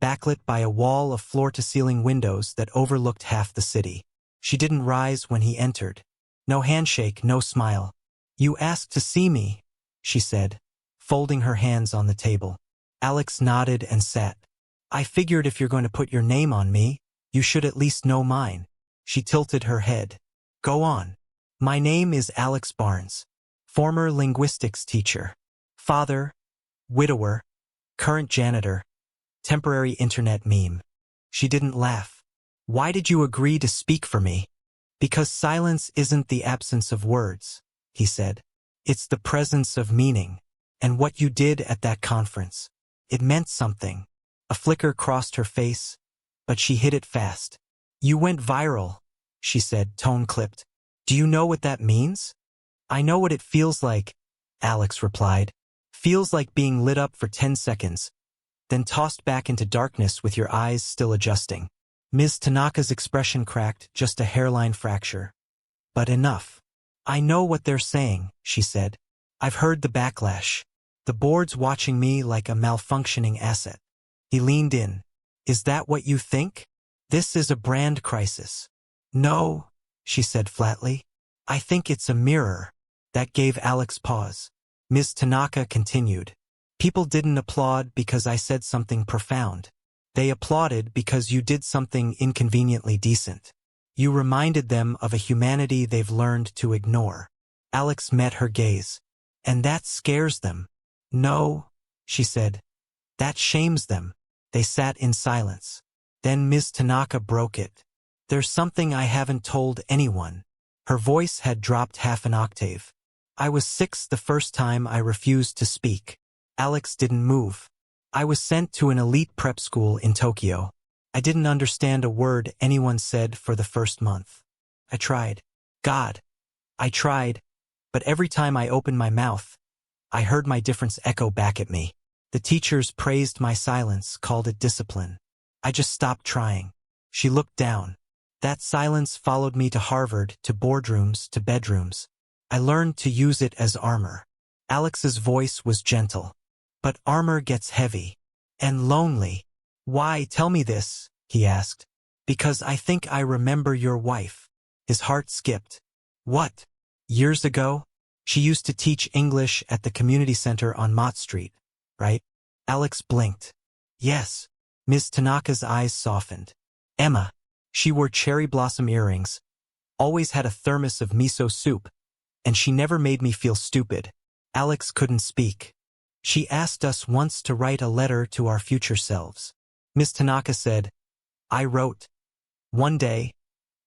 backlit by a wall of floor-to-ceiling windows that overlooked half the city. She didn't rise when he entered. No handshake, no smile. You asked to see me, she said, folding her hands on the table. Alex nodded and sat. I figured if you're going to put your name on me, you should at least know mine. She tilted her head. Go on. My name is Alex Barnes, former linguistics teacher. Father, widower, current janitor, temporary internet meme. She didn't laugh. Why did you agree to speak for me? Because silence isn't the absence of words, he said. It's the presence of meaning. And what you did at that conference, it meant something. A flicker crossed her face, but she hid it fast. You went viral, she said, tone clipped. Do you know what that means? I know what it feels like, Alex replied. Feels like being lit up for 10 seconds, then tossed back into darkness with your eyes still adjusting. Ms. Tanaka's expression cracked, just a hairline fracture. But enough. I know what they're saying, she said. I've heard the backlash. The board's watching me like a malfunctioning asset. He leaned in. Is that what you think? This is a brand crisis. No, she said flatly. I think it's a mirror. That gave Alex pause. Ms. Tanaka continued. People didn't applaud because I said something profound. They applauded because you did something inconveniently decent. You reminded them of a humanity they've learned to ignore. Alex met her gaze. And that scares them. No, she said. That shames them. They sat in silence. Then Ms. Tanaka broke it. There's something I haven't told anyone. Her voice had dropped half an octave. I was 6 the first time I refused to speak. Alex didn't move. I was sent to an elite prep school in Tokyo. I didn't understand a word anyone said for the first month. I tried. God, I tried. But every time I opened my mouth, I heard my difference echo back at me. The teachers praised my silence, called it discipline. I just stopped trying. She looked down. That silence followed me to Harvard, to boardrooms, to bedrooms. I learned to use it as armor. Alex's voice was gentle. But armor gets heavy. And lonely. Why, tell me this, he asked. Because I think I remember your wife. His heart skipped. What? Years ago? She used to teach English at the community center on Mott Street, right? Alex blinked. Yes. Ms. Tanaka's eyes softened. Emma. She wore cherry blossom earrings, always had a thermos of miso soup, and she never made me feel stupid. Alex couldn't speak. She asked us once to write a letter to our future selves. Ms. Tanaka said, I wrote, one day,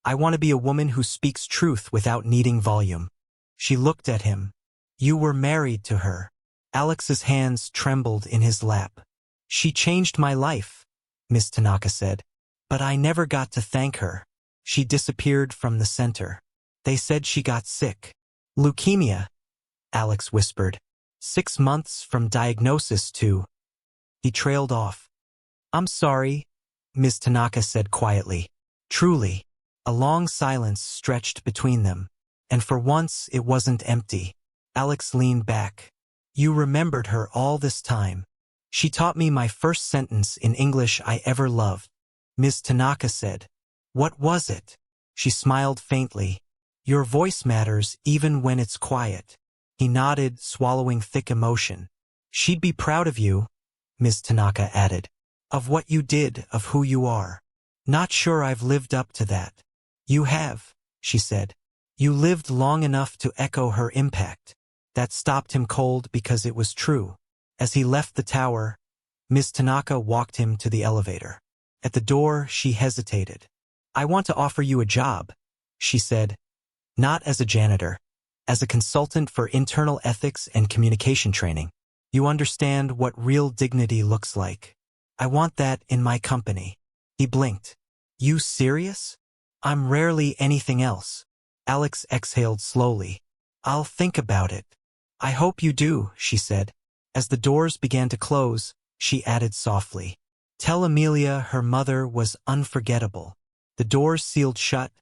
I want to be a woman who speaks truth without needing volume. She looked at him. You were married to her. Alex's hands trembled in his lap. She changed my life, Ms. Tanaka said. But I never got to thank her. She disappeared from the center. They said she got sick. Leukemia, Alex whispered. 6 months from diagnosis to... He trailed off. I'm sorry, Ms. Tanaka said quietly. Truly. A long silence stretched between them. And for once it wasn't empty. Alex leaned back. You remembered her all this time. She taught me my first sentence in English I ever loved. Ms. Tanaka said. What was it? She smiled faintly. Your voice matters even when it's quiet. He nodded, swallowing thick emotion. She'd be proud of you, Ms. Tanaka added. Of what you did, of who you are. Not sure I've lived up to that. You have, she said. You lived long enough to echo her impact. That stopped him cold because it was true. As he left the tower, Ms. Tanaka walked him to the elevator. At the door, she hesitated. I want to offer you a job, she said. Not as a janitor. As a consultant for internal ethics and communication training. You understand what real dignity looks like. I want that in my company. He blinked. You serious? I'm rarely anything else. Alex exhaled slowly. I'll think about it. I hope you do, she said. As the doors began to close, she added softly. Tell Amelia her mother was unforgettable. The doors sealed shut,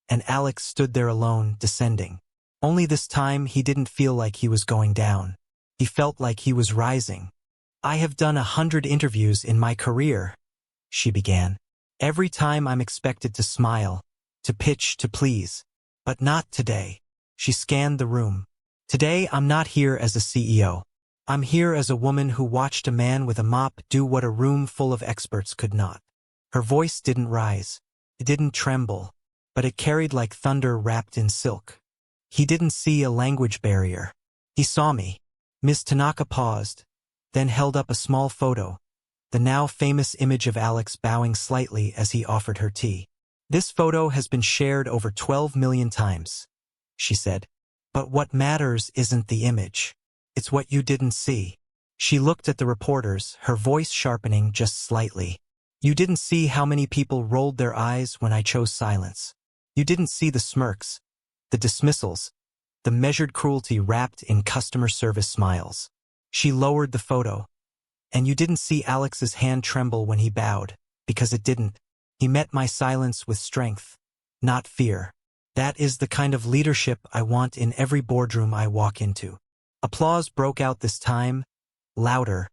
and Alex stood there alone, descending. Only this time he didn't feel like he was going down. He felt like he was rising. I have done 100 interviews in my career, she began. Every time I'm expected to smile, to pitch, to please. But not today. She scanned the room. Today I'm not here as a CEO. I'm here as a woman who watched a man with a mop do what a room full of experts could not. Her voice didn't rise. It didn't tremble. But it carried like thunder wrapped in silk. He didn't see a language barrier. He saw me. Ms. Tanaka paused, then held up a small photo, the now famous image of Alex bowing slightly as he offered her tea. This photo has been shared over 12 million times, she said. But what matters isn't the image. It's what you didn't see. She looked at the reporters, her voice sharpening just slightly. You didn't see how many people rolled their eyes when I chose silence. You didn't see the smirks, the dismissals, the measured cruelty wrapped in customer service smiles. She lowered the photo. And you didn't see Alex's hand tremble when he bowed, because it didn't. He met my silence with strength, not fear. That is the kind of leadership I want in every boardroom I walk into. Applause broke out this time, louder,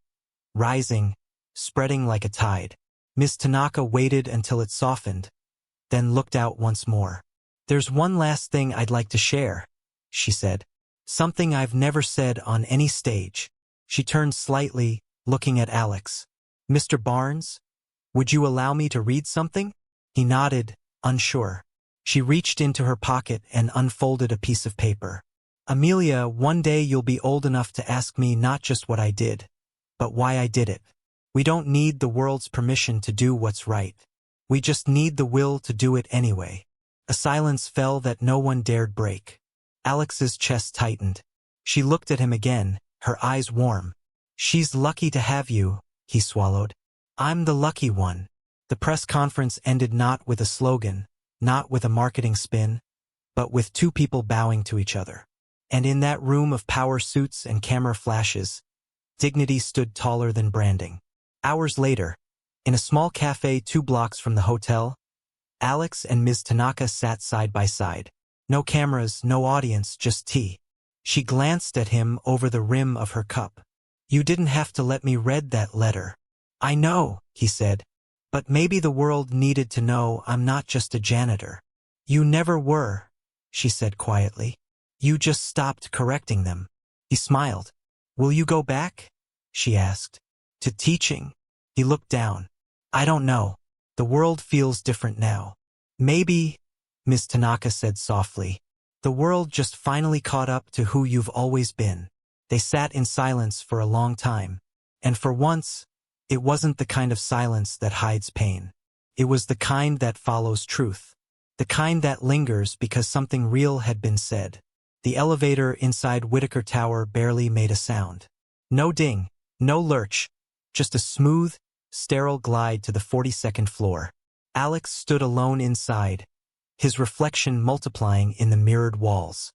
rising, spreading like a tide. Ms. Tanaka waited until it softened, then looked out once more. There's one last thing I'd like to share, she said. Something I've never said on any stage. She turned slightly, looking at Alex. Mr. Barnes, would you allow me to read something? He nodded, unsure. She reached into her pocket and unfolded a piece of paper. Amelia, one day you'll be old enough to ask me not just what I did, but why I did it. We don't need the world's permission to do what's right. We just need the will to do it anyway. A silence fell that no one dared break. Alex's chest tightened. She looked at him again, her eyes warm. She's lucky to have you, he swallowed. I'm the lucky one. The press conference ended not with a slogan, not with a marketing spin, but with two people bowing to each other. And in that room of power suits and camera flashes, dignity stood taller than branding. Hours later, in a small cafe 2 blocks from the hotel, Alex and Ms. Tanaka sat side by side. No cameras, no audience, just tea. She glanced at him over the rim of her cup. You didn't have to let me read that letter. I know, he said, but maybe the world needed to know I'm not just a janitor. You never were, she said quietly. You just stopped correcting them. He smiled. Will you go back? She asked. To teaching? He looked down. I don't know. The world feels different now. Maybe, Ms. Tanaka said softly. The world just finally caught up to who you've always been. They sat in silence for a long time. And for once, it wasn't the kind of silence that hides pain. It was the kind that follows truth. The kind that lingers because something real had been said. The elevator inside Whitaker Tower barely made a sound. No ding, no lurch, just a smooth, sterile glide to the 42nd floor. Alex stood alone inside, his reflection multiplying in the mirrored walls.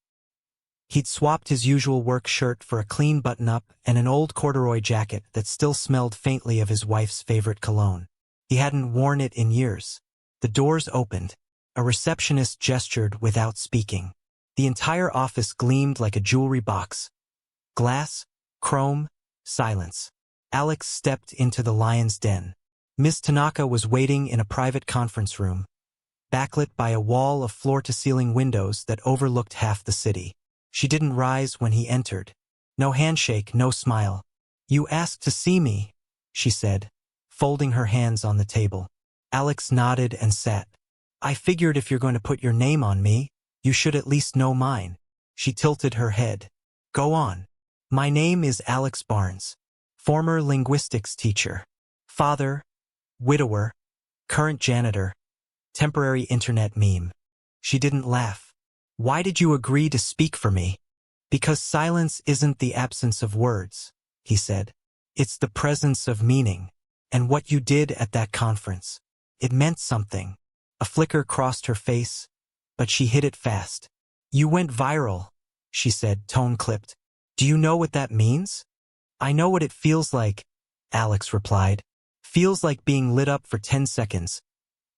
He'd swapped his usual work shirt for a clean button-up and an old corduroy jacket that still smelled faintly of his wife's favorite cologne. He hadn't worn it in years. The doors opened. A receptionist gestured without speaking. The entire office gleamed like a jewelry box. Glass, chrome, silence. Alex stepped into the lion's den. Ms. Tanaka was waiting in a private conference room, backlit by a wall of floor-to-ceiling windows that overlooked half the city. She didn't rise when he entered. No handshake, no smile. You asked to see me, she said, folding her hands on the table. Alex nodded and sat. I figured if you're going to put your name on me, you should at least know mine. She tilted her head. Go on. My name is Alex Barnes, former linguistics teacher, father, widower, current janitor, temporary internet meme. She didn't laugh. Why did you agree to speak for me? Because silence isn't the absence of words, he said. It's the presence of meaning. And what you did at that conference. It meant something. A flicker crossed her face, but she hid it fast. You went viral, she said, tone clipped. Do you know what that means? I know what it feels like, Alex replied. Feels like being lit up for 10 seconds,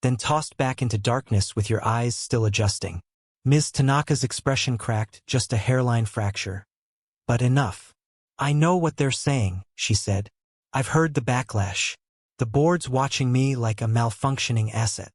then tossed back into darkness with your eyes still adjusting. Ms. Tanaka's expression cracked, just a hairline fracture. But enough. I know what they're saying, she said. I've heard the backlash. The board's watching me like a malfunctioning asset.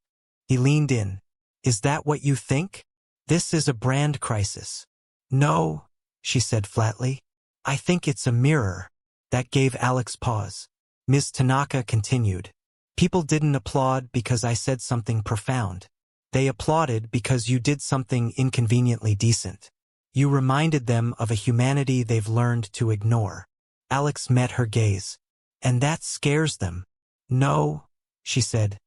He leaned in. Is that what you think? This is a brand crisis. No, she said flatly. I think it's a mirror. That gave Alex pause. Ms. Tanaka continued. People didn't applaud because I said something profound. They applauded because you did something inconveniently decent. You reminded them of a humanity they've learned to ignore. Alex met her gaze. And that scares them. No, she said.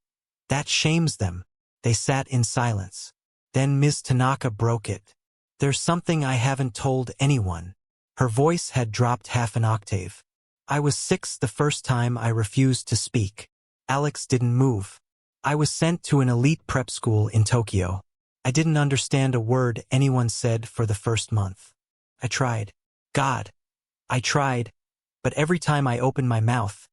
That shames them. They sat in silence. Then Ms. Tanaka broke it. There's something I haven't told anyone. Her voice had dropped half an octave. I was 6 the first time I refused to speak. Alex didn't move. I was sent to an elite prep school in Tokyo. I didn't understand a word anyone said for the first month. I tried. God, I tried. But every time I opened my mouth,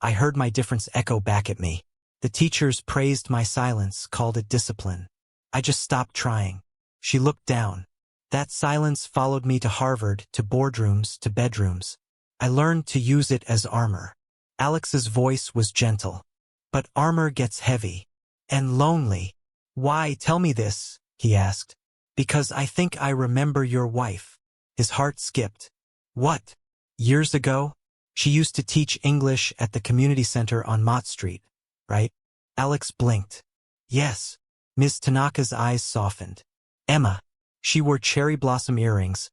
I heard my difference echo back at me. The teachers praised my silence, called it discipline. I just stopped trying. She looked down. That silence followed me to Harvard, to boardrooms, to bedrooms. I learned to use it as armor. Alex's voice was gentle. But armor gets heavy. And lonely. Why, tell me this, he asked. Because I think I remember your wife. His heart skipped. What? Years ago? She used to teach English at the community center on Mott Street, right? Alex blinked. Yes. Ms. Tanaka's eyes softened. Emma. She wore cherry blossom earrings,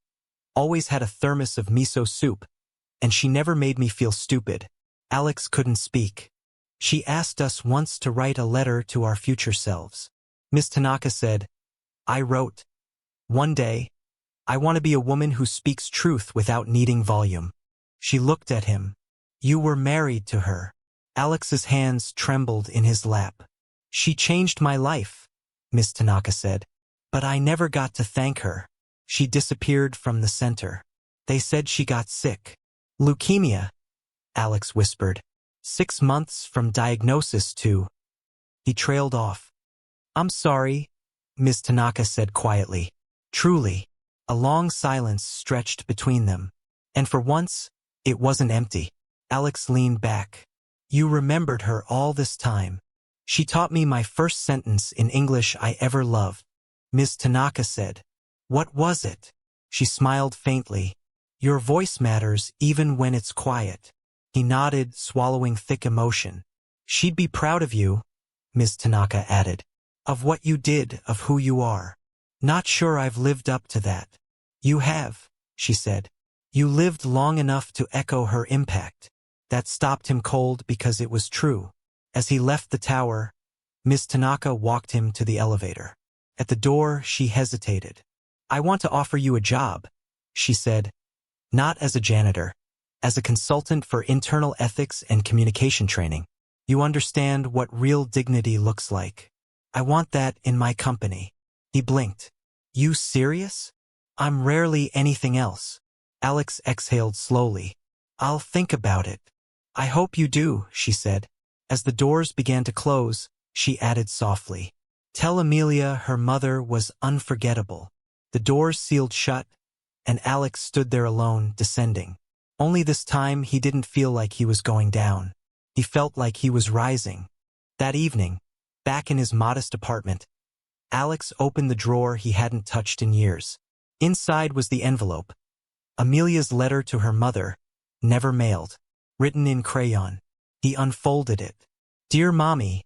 always had a thermos of miso soup, and she never made me feel stupid. Alex couldn't speak. She asked us once to write a letter to our future selves. Ms. Tanaka said, I wrote, one day, I want to be a woman who speaks truth without needing volume. She looked at him. You were married to her. Alex's hands trembled in his lap. She changed my life, Ms. Tanaka said. But I never got to thank her. She disappeared from the center. They said she got sick. Leukemia, Alex whispered. 6 months from diagnosis to... He trailed off. I'm sorry, Ms. Tanaka said quietly. Truly. A long silence stretched between them. And for once, it wasn't empty. Alex leaned back. You remembered her all this time. She taught me my first sentence in English I ever loved. Ms. Tanaka said, What was it? She smiled faintly. Your voice matters even when it's quiet. He nodded, swallowing thick emotion. She'd be proud of you, Ms. Tanaka added. Of what you did, of who you are. Not sure I've lived up to that. You have, she said. You lived long enough to echo her impact. That stopped him cold because it was true. As he left the tower, Ms. Tanaka walked him to the elevator. At the door, she hesitated. I want to offer you a job, she said. Not as a janitor, as a consultant for internal ethics and communication training. You understand what real dignity looks like. I want that in my company. He blinked. You serious? I'm rarely anything else. Alex exhaled slowly. I'll think about it. I hope you do, she said. As the doors began to close, she added softly. Tell Amelia her mother was unforgettable. The doors sealed shut, and Alex stood there alone, descending. Only this time he didn't feel like he was going down. He felt like he was rising. That evening, back in his modest apartment, Alex opened the drawer he hadn't touched in years. Inside was the envelope. Amelia's letter to her mother, never mailed, written in crayon. He unfolded it. Dear Mommy,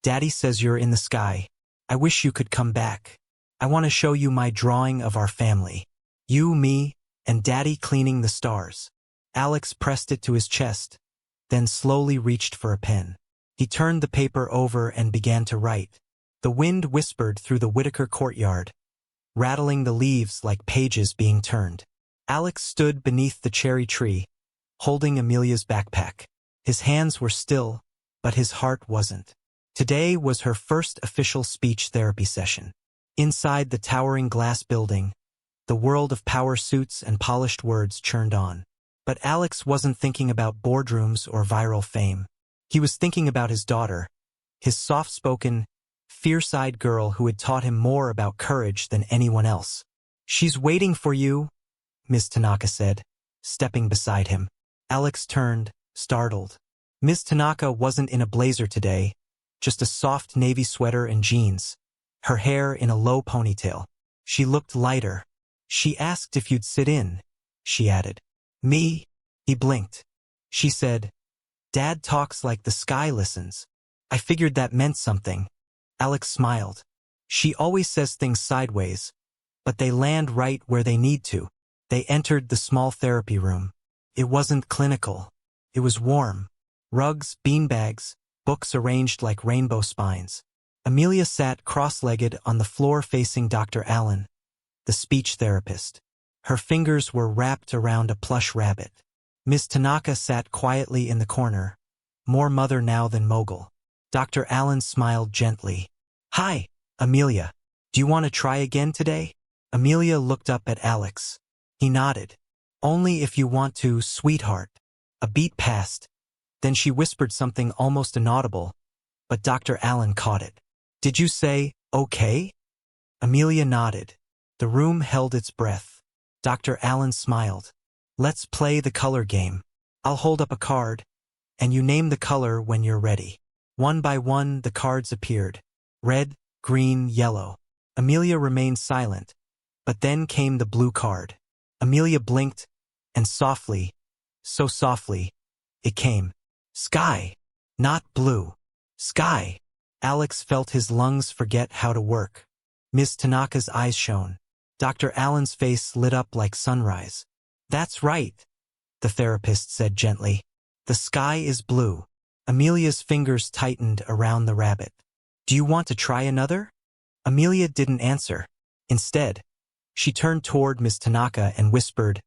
Daddy says you're in the sky. I wish you could come back. I want to show you my drawing of our family. You, me, and Daddy cleaning the stars. Alex pressed it to his chest, then slowly reached for a pen. He turned the paper over and began to write. The wind whispered through the Whitaker courtyard, rattling the leaves like pages being turned. Alex stood beneath the cherry tree, holding Amelia's backpack. His hands were still, but his heart wasn't. Today was her first official speech therapy session. Inside the towering glass building, the world of power suits and polished words churned on. But Alex wasn't thinking about boardrooms or viral fame. He was thinking about his daughter, his soft-spoken, fierce-eyed girl who had taught him more about courage than anyone else. She's waiting for you, Ms. Tanaka said, stepping beside him. Alex turned, startled. Ms. Tanaka wasn't in a blazer today, just a soft navy sweater and jeans, her hair in a low ponytail. She looked lighter. She asked if you'd sit in, she added. Me? He blinked. She said, Dad talks like the sky listens. I figured that meant something. Alex smiled. She always says things sideways, but they land right where they need to. They entered the small therapy room. It wasn't clinical. It was warm. Rugs, beanbags, books arranged like rainbow spines. Amelia sat cross-legged on the floor facing Dr. Allen, the speech therapist. Her fingers were wrapped around a plush rabbit. Ms. Tanaka sat quietly in the corner, more mother now than mogul. Dr. Allen smiled gently. "Hi, Amelia. Do you want to try again today?" Amelia looked up at Alex. He nodded. "Only if you want to, sweetheart." A beat passed. Then she whispered something almost inaudible, but Dr. Allen caught it. "Did you say, okay?" Amelia nodded. The room held its breath. Dr. Allen smiled. "Let's play the color game. I'll hold up a card, and you name the color when you're ready." One by one, the cards appeared. Red, green, yellow. Amelia remained silent, but then came the blue card. Amelia blinked, and softly, so softly, it came. Sky. Not blue. Sky. Alex felt his lungs forget how to work. Ms. Tanaka's eyes shone. Dr. Allen's face lit up like sunrise. "That's right," the therapist said gently. "The sky is blue." Amelia's fingers tightened around the rabbit. "Do you want to try another?" Amelia didn't answer. Instead, she turned toward Ms. Tanaka and whispered,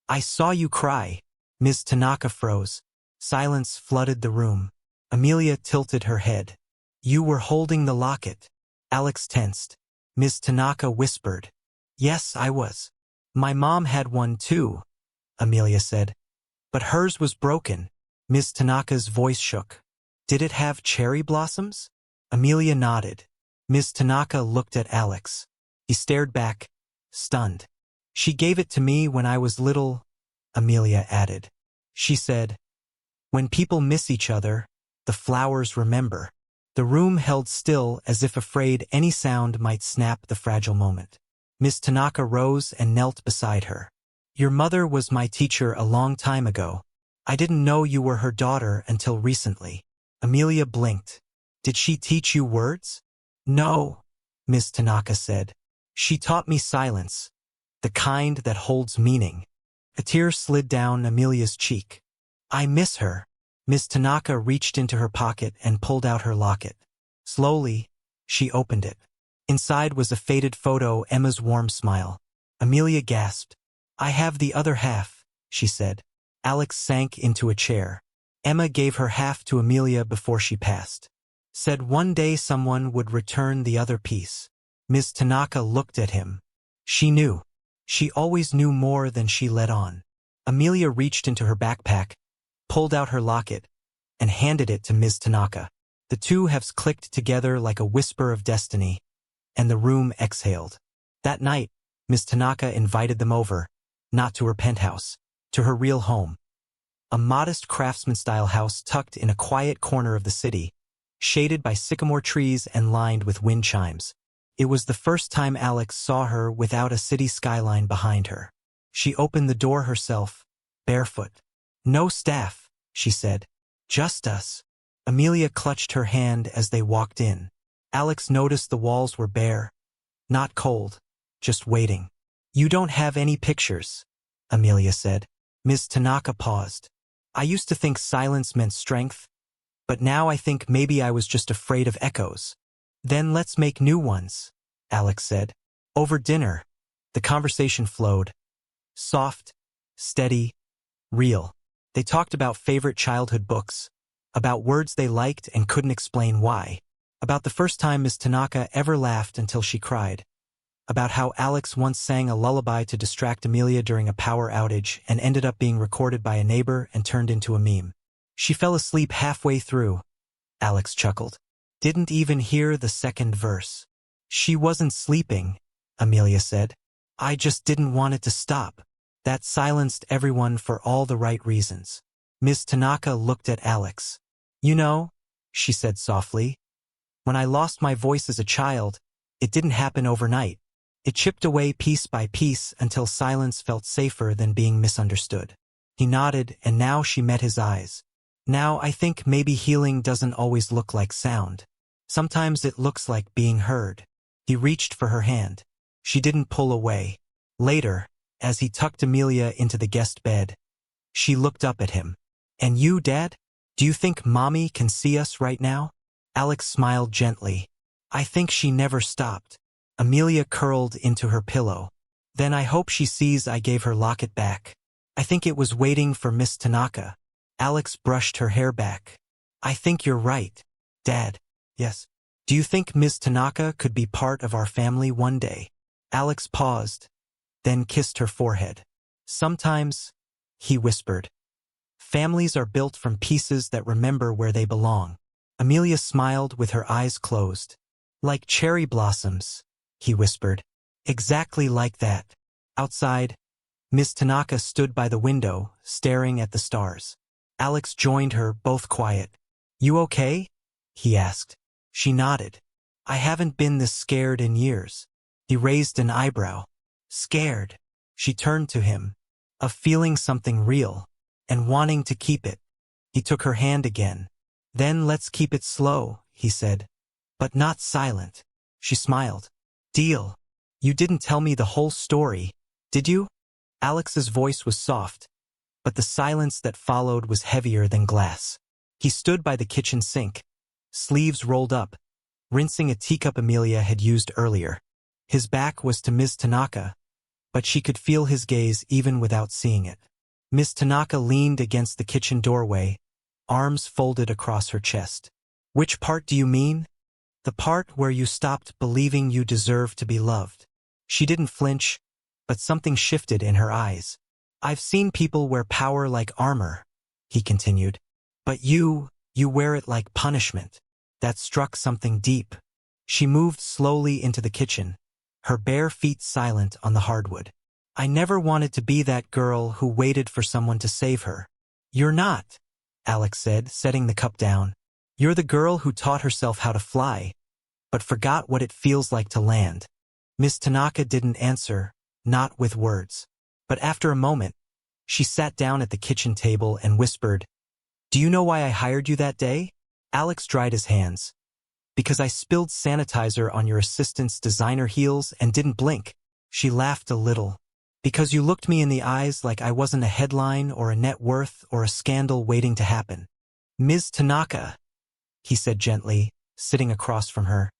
"I saw you cry." Ms. Tanaka froze. Silence flooded the room. Amelia tilted her head. "You were holding the locket." Alex tensed. Ms. Tanaka whispered, "Yes, I was. My mom had one too," Amelia said. "But hers was broken." Ms. Tanaka's voice shook. "Did it have cherry blossoms?" Amelia nodded. Ms. Tanaka looked at Alex. He stared back, stunned. "She gave it to me when I was little," Amelia added. She said, "When people miss each other, the flowers remember." The room held still as if afraid any sound might snap the fragile moment. Ms. Tanaka rose and knelt beside her. "Your mother was my teacher a long time ago. I didn't know you were her daughter until recently." Amelia blinked. "Did she teach you words?" "No," Ms. Tanaka said. "She taught me silence, the kind that holds meaning." A tear slid down Amelia's cheek. "I miss her." Ms. Tanaka reached into her pocket and pulled out her locket. Slowly, she opened it. Inside was a faded photo, Emma's warm smile. Amelia gasped. "I have the other half," she said. Alex sank into a chair. Emma gave her half to Amelia before she passed. Said one day someone would return the other piece. Ms. Tanaka looked at him. She knew. She always knew more than she let on. Amelia reached into her backpack, pulled out her locket, and handed it to Ms. Tanaka. The two halves clicked together like a whisper of destiny, and the room exhaled. That night, Ms. Tanaka invited them over, not to her penthouse, to her real home. A modest craftsman-style house tucked in a quiet corner of the city, shaded by sycamore trees and lined with wind chimes. It was the first time Alex saw her without a city skyline behind her. She opened the door herself, barefoot. "No staff," she said. "Just us." Amelia clutched her hand as they walked in. Alex noticed the walls were bare, not cold, just waiting. "You don't have any pictures," Amelia said. Ms. Tanaka paused. "I used to think silence meant strength, but now I think maybe I was just afraid of echoes." "Then let's make new ones," Alex said. Over dinner, the conversation flowed. Soft, steady, real. They talked about favorite childhood books, about words they liked and couldn't explain why, about the first time Ms. Tanaka ever laughed until she cried, about how Alex once sang a lullaby to distract Amelia during a power outage and ended up being recorded by a neighbor and turned into a meme. "She fell asleep halfway through," Alex chuckled. "Didn't even hear the second verse." "She wasn't sleeping," Amelia said. "I just didn't want it to stop." That silenced everyone for all the right reasons. Ms. Tanaka looked at Alex. "You know," she said softly, "when I lost my voice as a child, it didn't happen overnight. It chipped away piece by piece until silence felt safer than being misunderstood." He nodded, and now she met his eyes. "Now I think maybe healing doesn't always look like sound. Sometimes it looks like being heard." He reached for her hand. She didn't pull away. Later, as he tucked Amelia into the guest bed, she looked up at him. "And you, Dad? Do you think Mommy can see us right now?" Alex smiled gently. "I think she never stopped." Amelia curled into her pillow. "Then I hope she sees I gave her locket back. I think it was waiting for Miss Tanaka." Alex brushed her hair back. "I think you're right, Dad." "Yes. Do you think Miss Tanaka could be part of our family one day?" Alex paused, then kissed her forehead. "Sometimes," he whispered, "families are built from pieces that remember where they belong." Amelia smiled with her eyes closed. "Like cherry blossoms," he whispered. "Exactly like that." Outside, Miss Tanaka stood by the window, staring at the stars. Alex joined her, both quiet. "You okay?" he asked. She nodded. "I haven't been this scared in years." He raised an eyebrow. "Scared?" She turned to him, of feeling something real, and wanting to keep it. He took her hand again. "Then let's keep it slow," he said. "But not silent." She smiled. "Deal." "You didn't tell me the whole story, did you?" Alex's voice was soft, but the silence that followed was heavier than glass. He stood by the kitchen sink, sleeves rolled up, rinsing a teacup Amelia had used earlier. His back was to Ms. Tanaka, but she could feel his gaze even without seeing it. Ms. Tanaka leaned against the kitchen doorway, arms folded across her chest. "Which part do you mean?" "The part where you stopped believing you deserved to be loved." She didn't flinch, but something shifted in her eyes. "I've seen people wear power like armor," he continued. "But you wear it like punishment." That struck something deep. She moved slowly into the kitchen, her bare feet silent on the hardwood. "I never wanted to be that girl who waited for someone to save her." "You're not," Alex said, setting the cup down. "You're the girl who taught herself how to fly, but forgot what it feels like to land." Miss Tanaka didn't answer, not with words. But after a moment, she sat down at the kitchen table and whispered, "Do you know why I hired you that day?" Alex dried his hands. "Because I spilled sanitizer on your assistant's designer heels and didn't blink." She laughed a little. "Because you looked me in the eyes like I wasn't a headline or a net worth or a scandal waiting to happen." "Ms. Tanaka," he said gently, sitting across from her.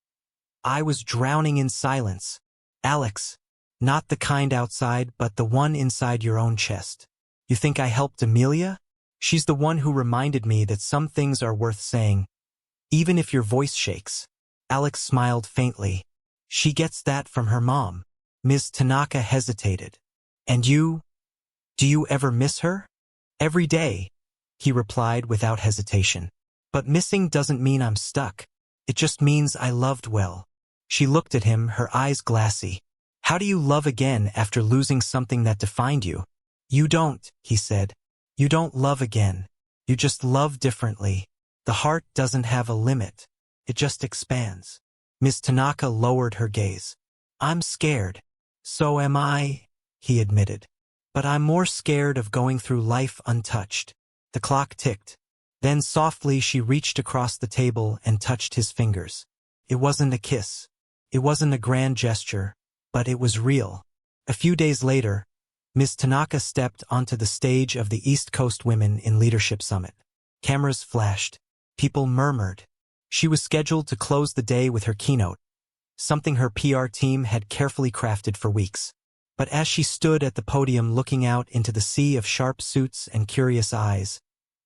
I was drowning in silence. "Alex, not the kind outside, but the one inside your own chest. You think I helped Amelia? She's the one who reminded me that some things are worth saying, even if your voice shakes." Alex smiled faintly. "She gets that from her mom." Ms. Tanaka hesitated. "And you? Do you ever miss her?" "Every day," he replied without hesitation. "But missing doesn't mean I'm stuck. It just means I loved well." She looked at him, her eyes glassy. "How do you love again after losing something that defined you?" "You don't," he said. "You don't love again. You just love differently. The heart doesn't have a limit. It just expands." Miss Tanaka lowered her gaze. "I'm scared." "So am I," he admitted. "But I'm more scared of going through life untouched." The clock ticked. Then softly she reached across the table and touched his fingers. It wasn't a kiss. It wasn't a grand gesture, but it was real. A few days later, Ms. Tanaka stepped onto the stage of the East Coast Women in Leadership Summit. Cameras flashed. People murmured. She was scheduled to close the day with her keynote, something her PR team had carefully crafted for weeks. But as she stood at the podium looking out into the sea of sharp suits and curious eyes,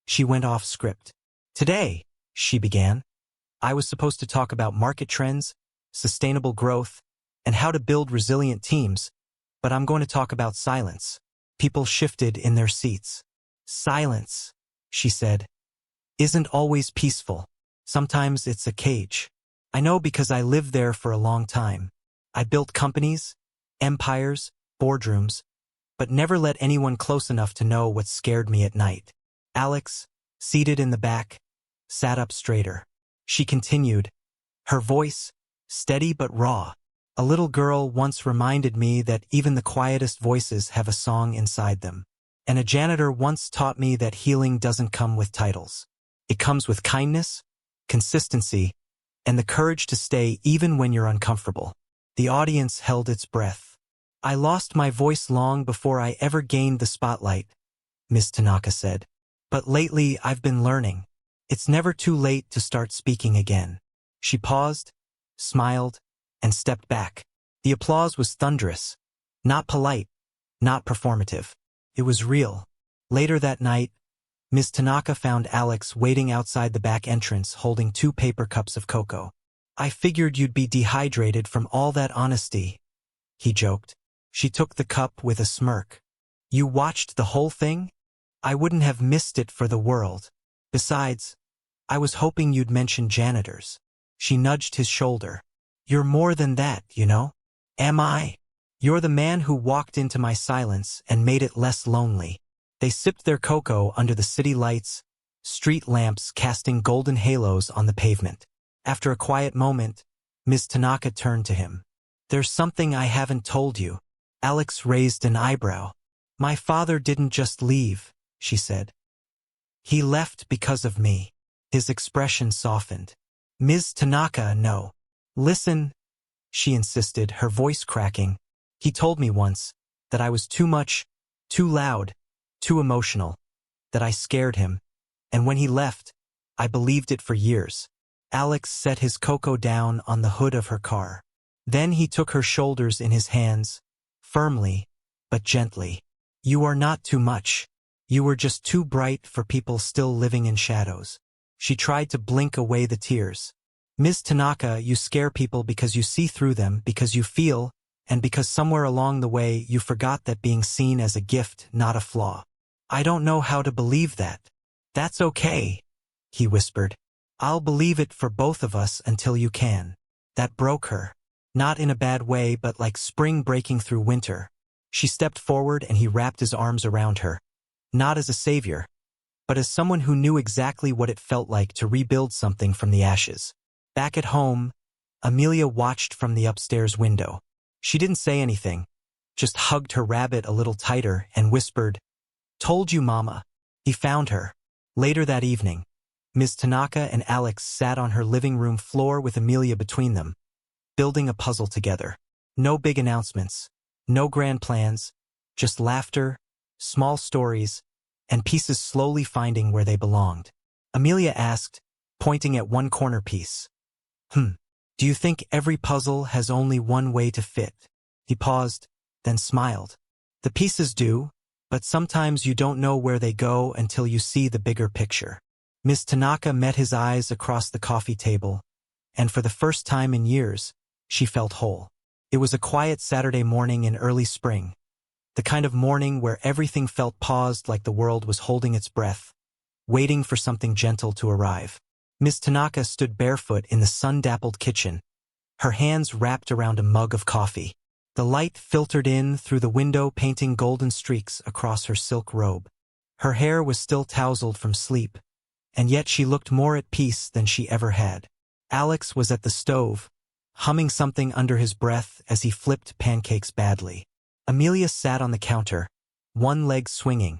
she went off script. "Today," she began, "I was supposed to talk about market trends, sustainable growth, and how to build resilient teams, but I'm going to talk about silence." People shifted in their seats. "Silence," she said, "isn't always peaceful. Sometimes it's a cage. I know because I lived there for a long time. I built companies, empires, boardrooms, but never let anyone close enough to know what scared me at night." Alex, seated in the back, sat up straighter. She continued, her voice steady but raw. "A little girl once reminded me that even the quietest voices have a song inside them. And a janitor once taught me that healing doesn't come with titles. It comes with kindness, consistency, and the courage to stay even when you're uncomfortable." The audience held its breath. I lost my voice long before I ever gained the spotlight, Ms. Tanaka said. But lately I've been learning. It's never too late to start speaking again. She paused, smiled, and stepped back. The applause was thunderous. Not polite, not performative. It was real. Later that night, Ms. Tanaka found Alex waiting outside the back entrance holding 2 paper cups of cocoa. I figured you'd be dehydrated from all that honesty, he joked. She took the cup with a smirk. You watched the whole thing? I wouldn't have missed it for the world. Besides, I was hoping you'd mention janitors. She nudged his shoulder. You're more than that, you know? Am I? You're the man who walked into my silence and made it less lonely. They sipped their cocoa under the city lights, street lamps casting golden halos on the pavement. After a quiet moment, Ms. Tanaka turned to him. There's something I haven't told you. Alex raised an eyebrow. My father didn't just leave, she said. He left because of me. His expression softened. Ms. Tanaka, no. Listen, she insisted, her voice cracking. He told me once that I was too much, too loud, too emotional, that I scared him, and when he left, I believed it for years. Alex set his cocoa down on the hood of her car. Then he took her shoulders in his hands, firmly, but gently. You are not too much. You were just too bright for people still living in shadows. She tried to blink away the tears. Ms. Tanaka, you scare people because you see through them, because you feel, and because somewhere along the way you forgot that being seen as a gift, not a flaw. I don't know how to believe that. That's okay, he whispered. I'll believe it for both of us until you can. That broke her. Not in a bad way, but like spring breaking through winter. She stepped forward and he wrapped his arms around her. Not as a savior, but as someone who knew exactly what it felt like to rebuild something from the ashes. Back at home, Amelia watched from the upstairs window. She didn't say anything, just hugged her rabbit a little tighter and whispered, Told you, Mama. He found her. Later that evening, Ms. Tanaka and Alex sat on her living room floor with Amelia between them, building a puzzle together. No big announcements, no grand plans, just laughter, small stories, and pieces slowly finding where they belonged. Amelia asked, pointing at one corner piece. Do you think every puzzle has only one way to fit? He paused, then smiled. The pieces do, but sometimes you don't know where they go until you see the bigger picture. Ms. Tanaka met his eyes across the coffee table, and for the first time in years, she felt whole. It was a quiet Saturday morning in early spring, the kind of morning where everything felt paused like the world was holding its breath, waiting for something gentle to arrive. Ms. Tanaka stood barefoot in the sun-dappled kitchen, her hands wrapped around a mug of coffee. The light filtered in through the window, painting golden streaks across her silk robe. Her hair was still tousled from sleep, and yet she looked more at peace than she ever had. Alex was at the stove, humming something under his breath as he flipped pancakes badly. Amelia sat on the counter, one leg swinging,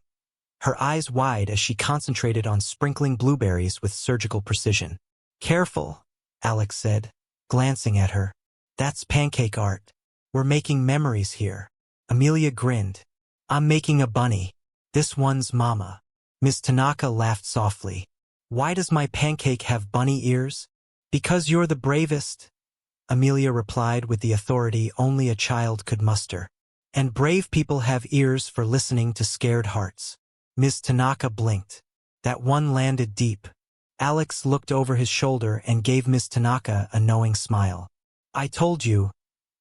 her eyes wide as she concentrated on sprinkling blueberries with surgical precision. Careful, Alex said, glancing at her. That's pancake art. We're making memories here. Amelia grinned. I'm making a bunny. This one's Mama. Ms. Tanaka laughed softly. Why does my pancake have bunny ears? Because you're the bravest, Amelia replied with the authority only a child could muster. And brave people have ears for listening to scared hearts. Ms. Tanaka blinked. That one landed deep. Alex looked over his shoulder and gave Ms. Tanaka a knowing smile. I told you,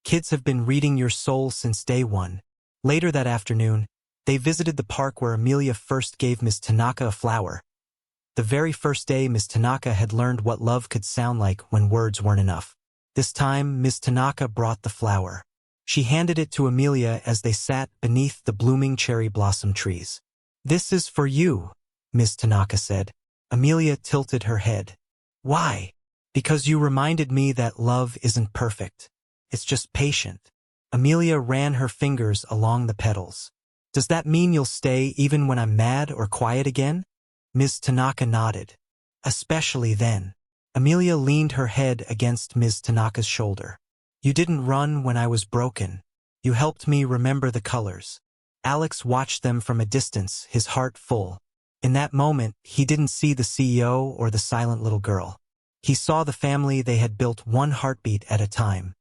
kids have been reading your soul since day one. Later that afternoon, they visited the park where Amelia first gave Ms. Tanaka a flower. The very first day Ms. Tanaka had learned what love could sound like when words weren't enough. This time, Ms. Tanaka brought the flower. She handed it to Amelia as they sat beneath the blooming cherry blossom trees. This is for you, Ms. Tanaka said. Amelia tilted her head. Why? Because you reminded me that love isn't perfect. It's just patient. Amelia ran her fingers along the petals. Does that mean you'll stay even when I'm mad or quiet again? Ms. Tanaka nodded. Especially then. Amelia leaned her head against Ms. Tanaka's shoulder. You didn't run when I was broken. You helped me remember the colors. Alex watched them from a distance, his heart full. In that moment, he didn't see the CEO or the silent little girl. He saw the family they had built one heartbeat at a time.